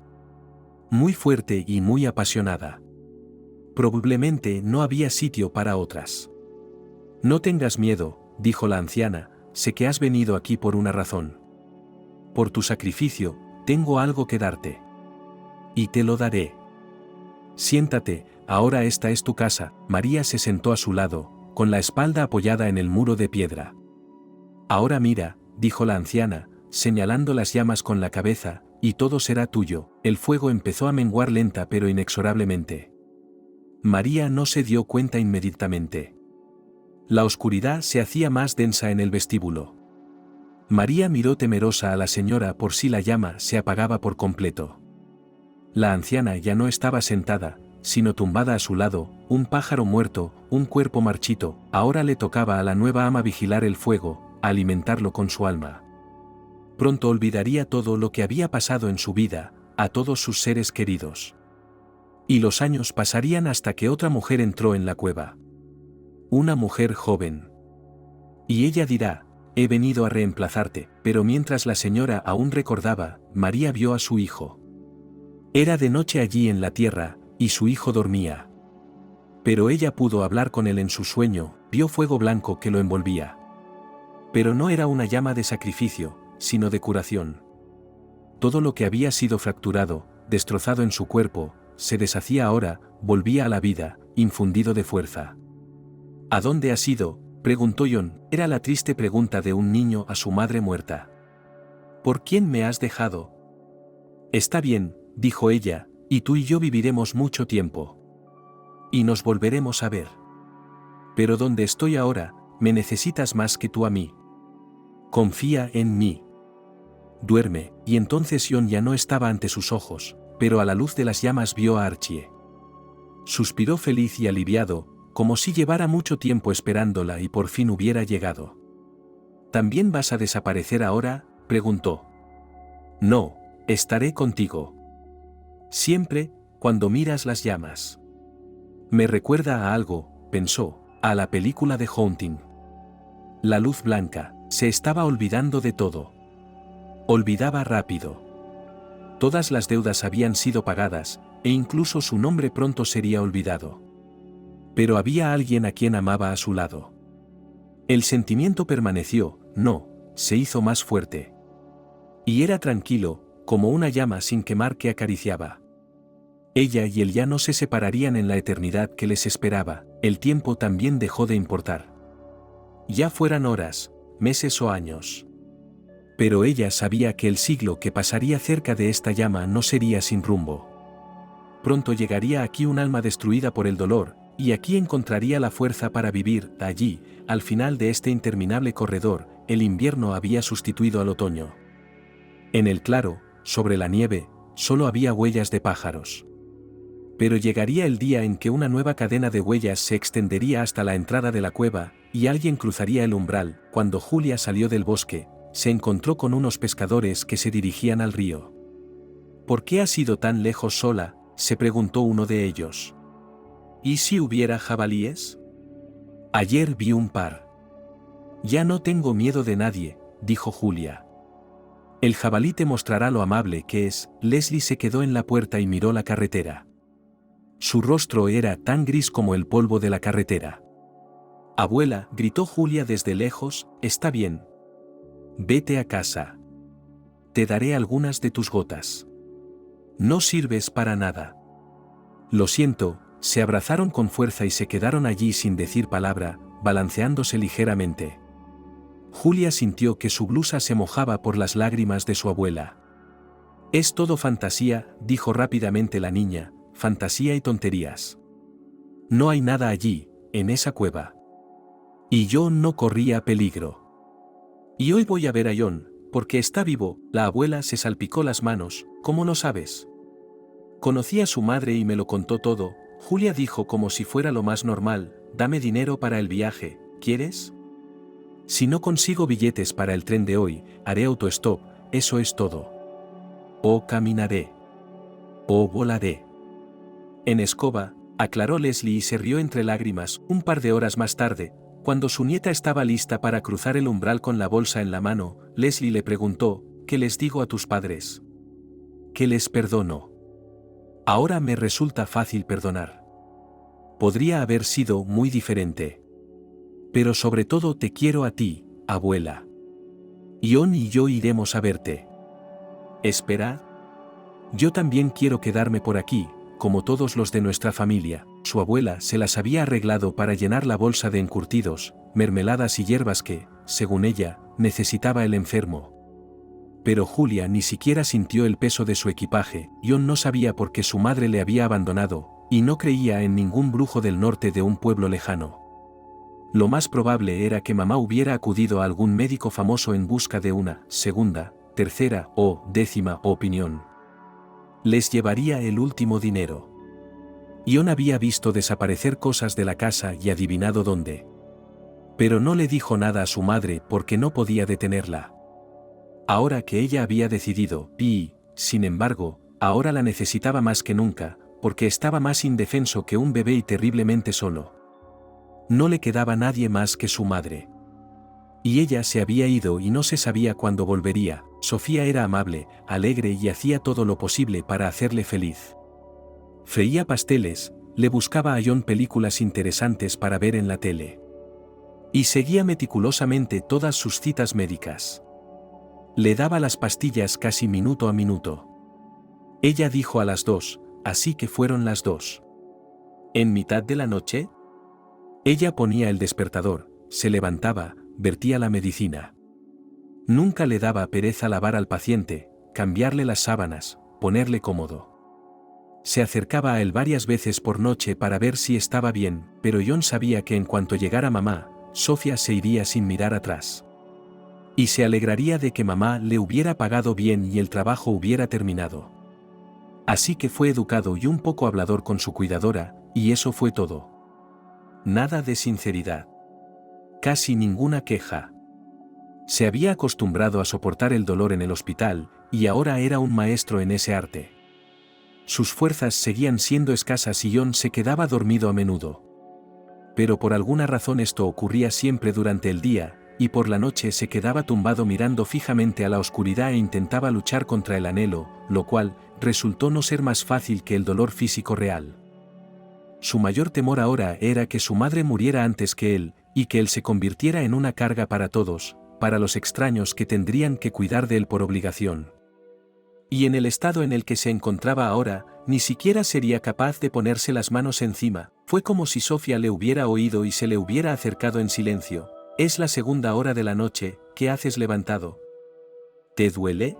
Muy fuerte y muy apasionada. Probablemente no había sitio para otras. No tengas miedo, dijo la anciana, sé que has venido aquí por una razón. Por tu sacrificio, tengo algo que darte. y te lo daré. Siéntate, ahora esta es tu casa. María se sentó a su lado, con la espalda apoyada en el muro de piedra. Ahora mira, dijo la anciana, señalando las llamas con la cabeza, y todo será tuyo. El fuego empezó a menguar lenta pero inexorablemente. María no se dio cuenta inmediatamente. La oscuridad se hacía más densa en el vestíbulo. María miró temerosa a la señora por si la llama se apagaba por completo. La anciana ya no estaba sentada, sino tumbada a su lado, un pájaro muerto, un cuerpo marchito. Ahora le tocaba a la nueva ama vigilar el fuego, alimentarlo con su alma. Pronto olvidaría todo lo que había pasado en su vida, a todos sus seres queridos. Y los años pasarían hasta que otra mujer entró en la cueva. Una mujer joven. Y ella dirá, he venido a reemplazarte, pero mientras la señora aún recordaba, María vio a su hijo. Era de noche allí en la tierra, y su hijo dormía. Pero ella pudo hablar con él en su sueño, vio fuego blanco que lo envolvía. Pero no era una llama de sacrificio, sino de curación. Todo lo que había sido fracturado, destrozado en su cuerpo, se deshacía ahora, volvía a la vida, infundido de fuerza. ¿A dónde has ido?, preguntó John. Era la triste pregunta de un niño a su madre muerta. ¿Por quién me has dejado? Está bien, dijo ella, y tú y yo viviremos mucho tiempo. Y nos volveremos a ver. Pero donde estoy ahora, me necesitas más que tú a mí. Confía en mí. Duerme. Y entonces John ya no estaba ante sus ojos, pero a la luz de las llamas vio a Archie. Suspiró feliz y aliviado, como si llevara mucho tiempo esperándola y por fin hubiera llegado. ¿También vas a desaparecer ahora?, preguntó. No, estaré contigo. Siempre, cuando miras las llamas. Me recuerda a algo, pensó, a la película de Haunting. La luz blanca, se estaba olvidando de todo. Olvidaba rápido. Todas las deudas habían sido pagadas, e incluso su nombre pronto sería olvidado. Pero había alguien a quien amaba a su lado. El sentimiento permaneció, no, se hizo más fuerte. Y era tranquilo, como una llama sin quemar que acariciaba. Ella y él ya no se separarían en la eternidad que les esperaba, el tiempo también dejó de importar. Ya fueran horas, meses o años. Pero ella sabía que el siglo que pasaría cerca de esta llama no sería sin rumbo. Pronto llegaría aquí un alma destruida por el dolor, y aquí encontraría la fuerza para vivir. Allí, al final de este interminable corredor, el invierno había sustituido al otoño. En el claro, sobre la nieve, solo había huellas de pájaros. Pero llegaría el día en que una nueva cadena de huellas se extendería hasta la entrada de la cueva, y alguien cruzaría el umbral. Cuando Julia salió del bosque, se encontró con unos pescadores que se dirigían al río. ¿Por qué has ido tan lejos sola?, se preguntó uno de ellos. ¿Y si hubiera jabalíes? Ayer vi un par. Ya no tengo miedo de nadie, dijo Julia. El jabalí te mostrará lo amable que es. Leslie se quedó en la puerta y miró la carretera. Su rostro era tan gris como el polvo de la carretera. Abuela, gritó Julia desde lejos, está bien. Vete a casa. Te daré algunas de tus gotas. No sirves para nada. Lo siento. Se abrazaron con fuerza y se quedaron allí sin decir palabra, balanceándose ligeramente. Julia sintió que su blusa se mojaba por las lágrimas de su abuela. Es todo fantasía, dijo rápidamente la niña, fantasía y tonterías. No hay nada allí, en esa cueva. Y yo no corría peligro. Y hoy voy a ver a John, porque está vivo. La abuela se salpicó las manos. ¿Cómo lo sabes? Conocí a su madre y me lo contó todo. Julia dijo como si fuera lo más normal, dame dinero para el viaje, ¿quieres? Si no consigo billetes para el tren de hoy, haré autostop, eso es todo. O caminaré. O volaré. En escoba, aclaró Leslie y se rió entre lágrimas. Un par de horas más tarde, cuando su nieta estaba lista para cruzar el umbral con la bolsa en la mano, Leslie le preguntó, ¿qué les digo a tus padres? Que les perdono. Ahora me resulta fácil perdonar. Podría haber sido muy diferente. Pero sobre todo te quiero a ti, abuela. John y yo iremos a verte. Espera. Yo también quiero quedarme por aquí, como todos los de nuestra familia. Su abuela se las había arreglado para llenar la bolsa de encurtidos, mermeladas y hierbas que, según ella, necesitaba el enfermo. Pero Julia ni siquiera sintió el peso de su equipaje. Jon no sabía por qué su madre le había abandonado, y no creía en ningún brujo del norte de un pueblo lejano. Lo más probable era que mamá hubiera acudido a algún médico famoso en busca de una segunda, tercera o 10ª opinión. Les llevaría el último dinero. Jon había visto desaparecer cosas de la casa y adivinado dónde. Pero no le dijo nada a su madre porque no podía detenerla. Ahora que ella había decidido, y, sin embargo, ahora la necesitaba más que nunca, porque estaba más indefenso que un bebé y terriblemente solo. No le quedaba nadie más que su madre. Y ella se había ido y no se sabía cuándo volvería. Sofía era amable, alegre y hacía todo lo posible para hacerle feliz. Freía pasteles, le buscaba a Jon películas interesantes para ver en la tele. Y seguía meticulosamente todas sus citas médicas. Le daba las pastillas casi minuto a minuto. Ella dijo a las 2, así que fueron las 2. ¿En mitad de la noche? Ella ponía el despertador, se levantaba, vertía la medicina. Nunca le daba pereza lavar al paciente, cambiarle las sábanas, ponerle cómodo. Se acercaba a él varias veces por noche para ver si estaba bien, pero Jon sabía que en cuanto llegara mamá, Sofía se iría sin mirar atrás. Y se alegraría de que mamá le hubiera pagado bien y el trabajo hubiera terminado. Así que fue educado y un poco hablador con su cuidadora, y eso fue todo. Nada de sinceridad. Casi ninguna queja. Se había acostumbrado a soportar el dolor en el hospital, y ahora era un maestro en ese arte. Sus fuerzas seguían siendo escasas y Jon se quedaba dormido a menudo. Pero por alguna razón esto ocurría siempre durante el día, y por la noche se quedaba tumbado mirando fijamente a la oscuridad e intentaba luchar contra el anhelo, lo cual resultó no ser más fácil que el dolor físico real. Su mayor temor ahora era que su madre muriera antes que él, y que él se convirtiera en una carga para todos, para los extraños que tendrían que cuidar de él por obligación. Y en el estado en el que se encontraba ahora, ni siquiera sería capaz de ponerse las manos encima. Fue como si Sofía le hubiera oído y se le hubiera acercado en silencio. Es la 2ª hora de la noche, ¿qué haces levantado? ¿Te duele?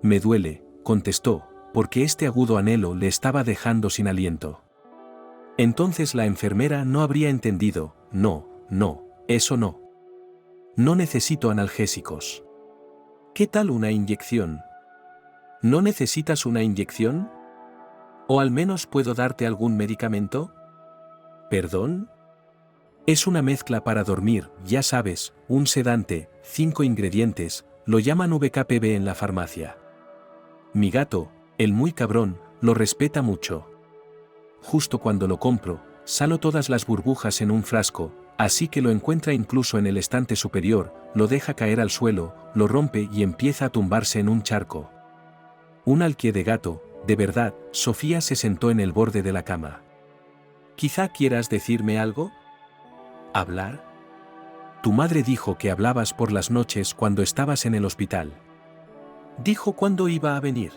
Me duele, contestó, porque este agudo anhelo le estaba dejando sin aliento. Entonces la enfermera no habría entendido. No, eso no. No necesito analgésicos. ¿Qué tal una inyección? ¿No necesitas una inyección? ¿O al menos puedo darte algún medicamento? ¿Perdón? Es una mezcla para dormir, ya sabes, un sedante, 5 ingredientes, lo llaman VKPB en la farmacia. Mi gato, el muy cabrón, lo respeta mucho. Justo cuando lo compro, salo todas las burbujas en un frasco, así que lo encuentra incluso en el estante superior, lo deja caer al suelo, lo rompe y empieza a tumbarse en un charco. Un alquié de gato, de verdad. Sofía se sentó en el borde de la cama. ¿Quizá quieras decirme algo? ¿Hablar? Tu madre dijo que hablabas por las noches cuando estabas en el hospital. ¿Dijo cuándo iba a venir?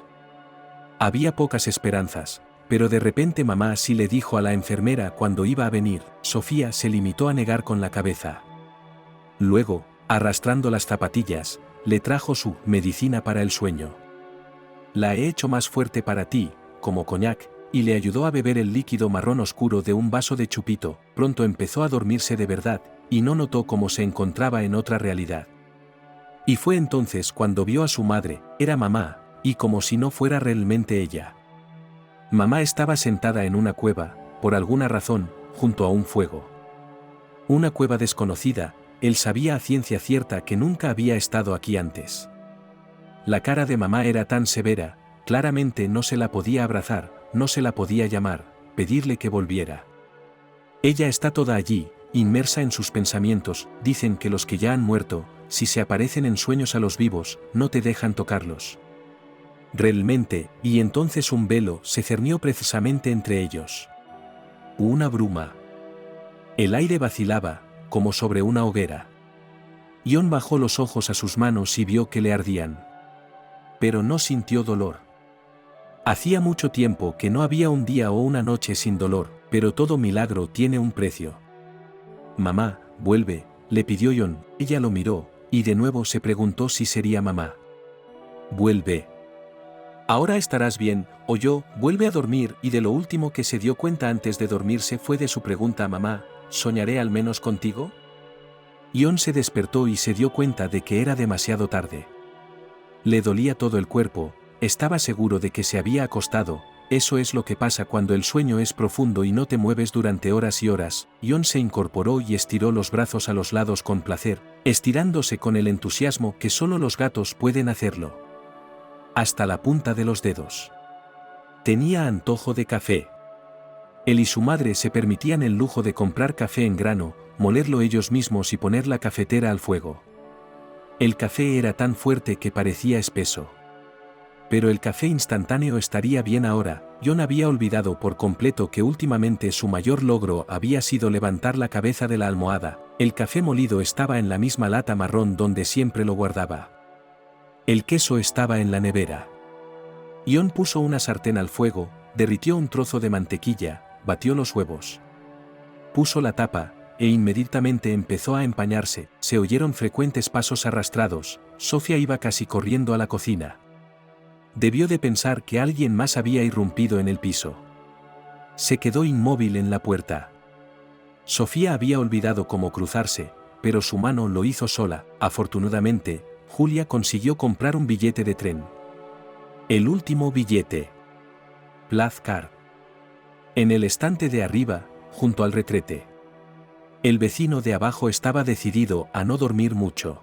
Había pocas esperanzas, pero de repente mamá sí le dijo a la enfermera cuándo iba a venir. Sofía se limitó a negar con la cabeza. Luego, arrastrando las zapatillas, le trajo su medicina para el sueño. La he hecho más fuerte para ti, como coñac, y le ayudó a beber el líquido marrón oscuro de un vaso de chupito. Pronto empezó a dormirse de verdad, y no notó cómo se encontraba en otra realidad. Y fue entonces cuando vio a su madre, era mamá, y como si no fuera realmente ella. Mamá estaba sentada en una cueva, por alguna razón, junto a un fuego. Una cueva desconocida, él sabía a ciencia cierta que nunca había estado aquí antes. La cara de mamá era tan severa, claramente no se la podía abrazar, no se la podía llamar, pedirle que volviera. Ella está toda allí, inmersa en sus pensamientos. Dicen que los que ya han muerto, si se aparecen en sueños a los vivos, no te dejan tocarlos. Realmente, y entonces un velo se cernió precisamente entre ellos. Una bruma. El aire vacilaba, como sobre una hoguera. Jon bajó los ojos a sus manos y vio que le ardían. Pero no sintió dolor. Hacía mucho tiempo que no había un día o una noche sin dolor, pero todo milagro tiene un precio. Mamá, vuelve, le pidió Jon. Ella lo miró, y de nuevo se preguntó si sería mamá. Vuelve. Ahora estarás bien, o yo, vuelve a dormir, y de lo último que se dio cuenta antes de dormirse fue de su pregunta a mamá, ¿soñaré al menos contigo? Jon se despertó y se dio cuenta de que era demasiado tarde. Le dolía todo el cuerpo, estaba seguro de que se había acostado. Eso es lo que pasa cuando el sueño es profundo y no te mueves durante horas y horas. Jon se incorporó y estiró los brazos a los lados con placer, estirándose con el entusiasmo que solo los gatos pueden hacerlo. Hasta la punta de los dedos. Tenía antojo de café. Él y su madre se permitían el lujo de comprar café en grano, molerlo ellos mismos y poner la cafetera al fuego. El café era tan fuerte que parecía espeso. Pero el café instantáneo estaría bien ahora. Jon había olvidado por completo que últimamente su mayor logro había sido levantar la cabeza de la almohada. El café molido estaba en la misma lata marrón donde siempre lo guardaba. El queso estaba en la nevera. Jon puso una sartén al fuego, derritió un trozo de mantequilla, batió los huevos. Puso la tapa, e inmediatamente empezó a empañarse. Se oyeron frecuentes pasos arrastrados. Sofía iba casi corriendo a la cocina. Debió de pensar que alguien más había irrumpido en el piso. Se quedó inmóvil en la puerta. Sofía había olvidado cómo cruzarse, pero su mano lo hizo sola. Afortunadamente, Julia consiguió comprar un billete de tren. El último billete. Plazcart. En el estante de arriba, junto al retrete. El vecino de abajo estaba decidido a no dormir mucho.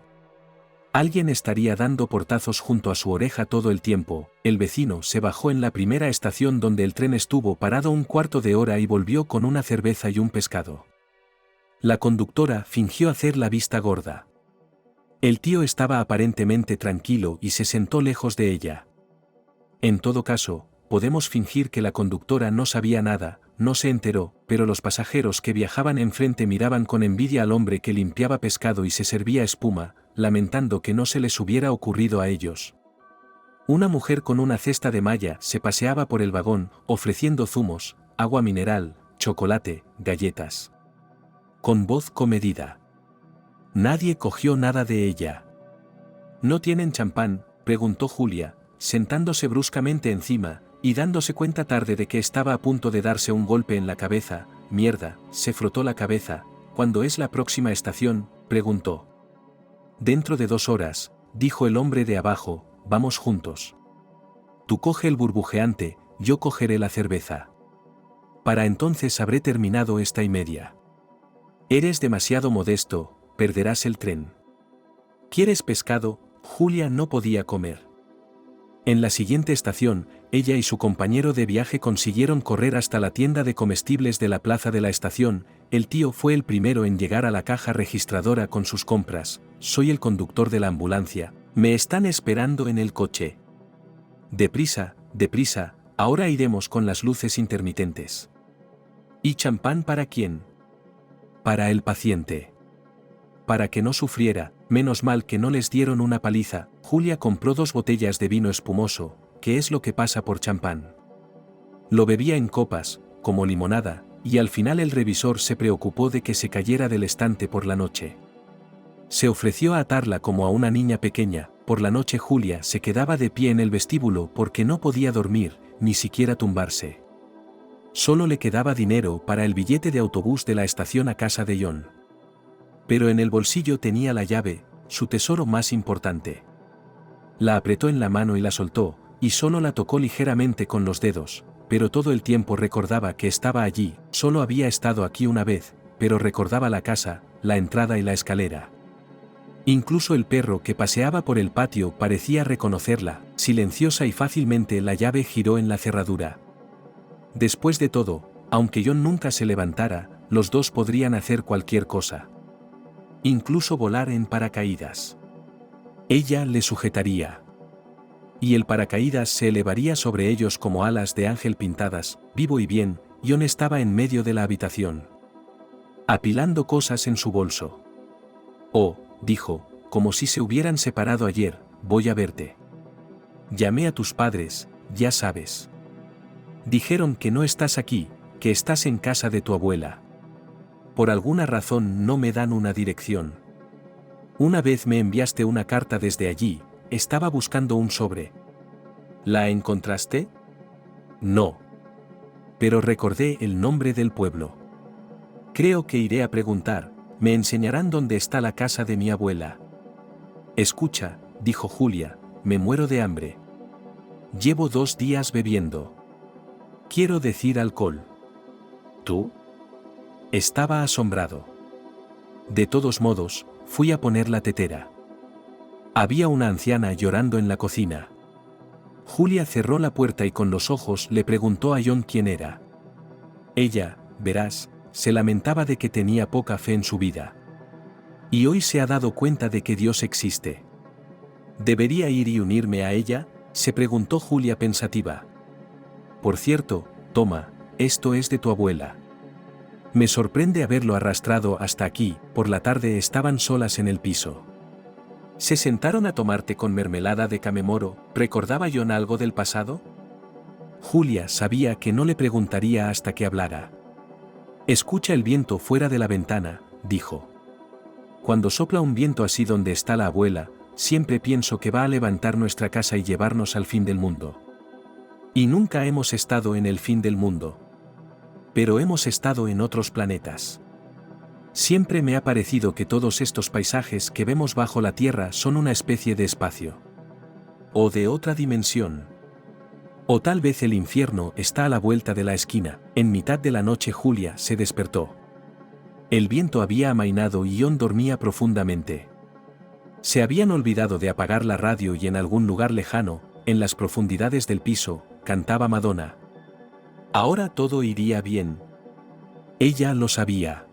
Alguien estaría dando portazos junto a su oreja todo el tiempo. El vecino se bajó en la primera estación donde el tren estuvo parado un cuarto de hora y volvió con una cerveza y un pescado. La conductora fingió hacer la vista gorda. El tío estaba aparentemente tranquilo y se sentó lejos de ella. En todo caso, podemos fingir que la conductora no sabía nada, no se enteró, pero los pasajeros que viajaban enfrente miraban con envidia al hombre que limpiaba pescado y se servía espuma, lamentando que no se les hubiera ocurrido a ellos. Una mujer con una cesta de malla se paseaba por el vagón, ofreciendo zumos, agua mineral, chocolate, galletas. Con voz comedida. Nadie cogió nada de ella. ¿No tienen champán?, preguntó Julia, sentándose bruscamente encima, y dándose cuenta tarde de que estaba a punto de darse un golpe en la cabeza. Mierda, se frotó la cabeza. ¿Cuándo es la próxima estación?, preguntó. Dentro de 2 horas, dijo el hombre de abajo, vamos juntos. Tú coge el burbujeante, yo cogeré la cerveza. Para entonces habré terminado esta y media. Eres demasiado modesto, perderás el tren. ¿Quieres pescado? Julia no podía comer. En la siguiente estación, ella y su compañero de viaje consiguieron correr hasta la tienda de comestibles de la plaza de la estación. El tío fue el primero en llegar a la caja registradora con sus compras. Soy el conductor de la ambulancia. Me están esperando en el coche. Deprisa, deprisa, ahora iremos con las luces intermitentes. ¿Y champán para quién? Para el paciente. Para que no sufriera, menos mal que no les dieron una paliza. Julia compró 2 botellas de vino espumoso, que es lo que pasa por champán. Lo bebía en copas, como limonada, y al final el revisor se preocupó de que se cayera del estante por la noche. Se ofreció a atarla como a una niña pequeña. Por la noche Julia se quedaba de pie en el vestíbulo porque no podía dormir, ni siquiera tumbarse. Solo le quedaba dinero para el billete de autobús de la estación a casa de Jon. Pero en el bolsillo tenía la llave, su tesoro más importante. La apretó en la mano y la soltó, y solo la tocó ligeramente con los dedos, pero todo el tiempo recordaba que estaba allí. Solo había estado aquí una vez, pero recordaba la casa, la entrada y la escalera. Incluso el perro que paseaba por el patio parecía reconocerla. Silenciosa y fácilmente la llave giró en la cerradura. Después de todo, aunque Jon nunca se levantara, los dos podrían hacer cualquier cosa. Incluso volar en paracaídas. Ella le sujetaría. Y el paracaídas se elevaría sobre ellos como alas de ángel pintadas. Vivo y bien, Jon estaba en medio de la habitación, apilando cosas en su bolso. Oh, dijo, como si se hubieran separado ayer, voy a verte. Llamé a tus padres, ya sabes. Dijeron que no estás aquí, que estás en casa de tu abuela. Por alguna razón no me dan una dirección. Una vez me enviaste una carta desde allí, estaba buscando un sobre. ¿La encontraste? No. Pero recordé el nombre del pueblo. Creo que iré a preguntar, me enseñarán dónde está la casa de mi abuela. Escucha, dijo Julia, me muero de hambre. Llevo 2 días bebiendo. Quiero decir alcohol. ¿Tú? Estaba asombrado. De todos modos, fui a poner la tetera. Había una anciana llorando en la cocina. Julia cerró la puerta y con los ojos le preguntó a John quién era. Ella, verás, se lamentaba de que tenía poca fe en su vida. Y hoy se ha dado cuenta de que Dios existe. ¿Debería ir y unirme a ella?, se preguntó Julia pensativa. Por cierto, toma, esto es de tu abuela. Me sorprende haberlo arrastrado hasta aquí. Por la tarde estaban solas en el piso. ¿Se sentaron a tomar té con mermelada de camemoro? ¿Recordaba John algo del pasado? Julia sabía que no le preguntaría hasta que hablara. Escucha el viento fuera de la ventana, dijo. Cuando sopla un viento así donde está la abuela, siempre pienso que va a levantar nuestra casa y llevarnos al fin del mundo. Y nunca hemos estado en el fin del mundo. Pero hemos estado en otros planetas. Siempre me ha parecido que todos estos paisajes que vemos bajo la Tierra son una especie de espacio. O de otra dimensión. O tal vez el infierno está a la vuelta de la esquina. En mitad de la noche Julia se despertó. El viento había amainado y John dormía profundamente. Se habían olvidado de apagar la radio y en algún lugar lejano, en las profundidades del piso, cantaba Madonna. Ahora todo iría bien. Ella lo sabía.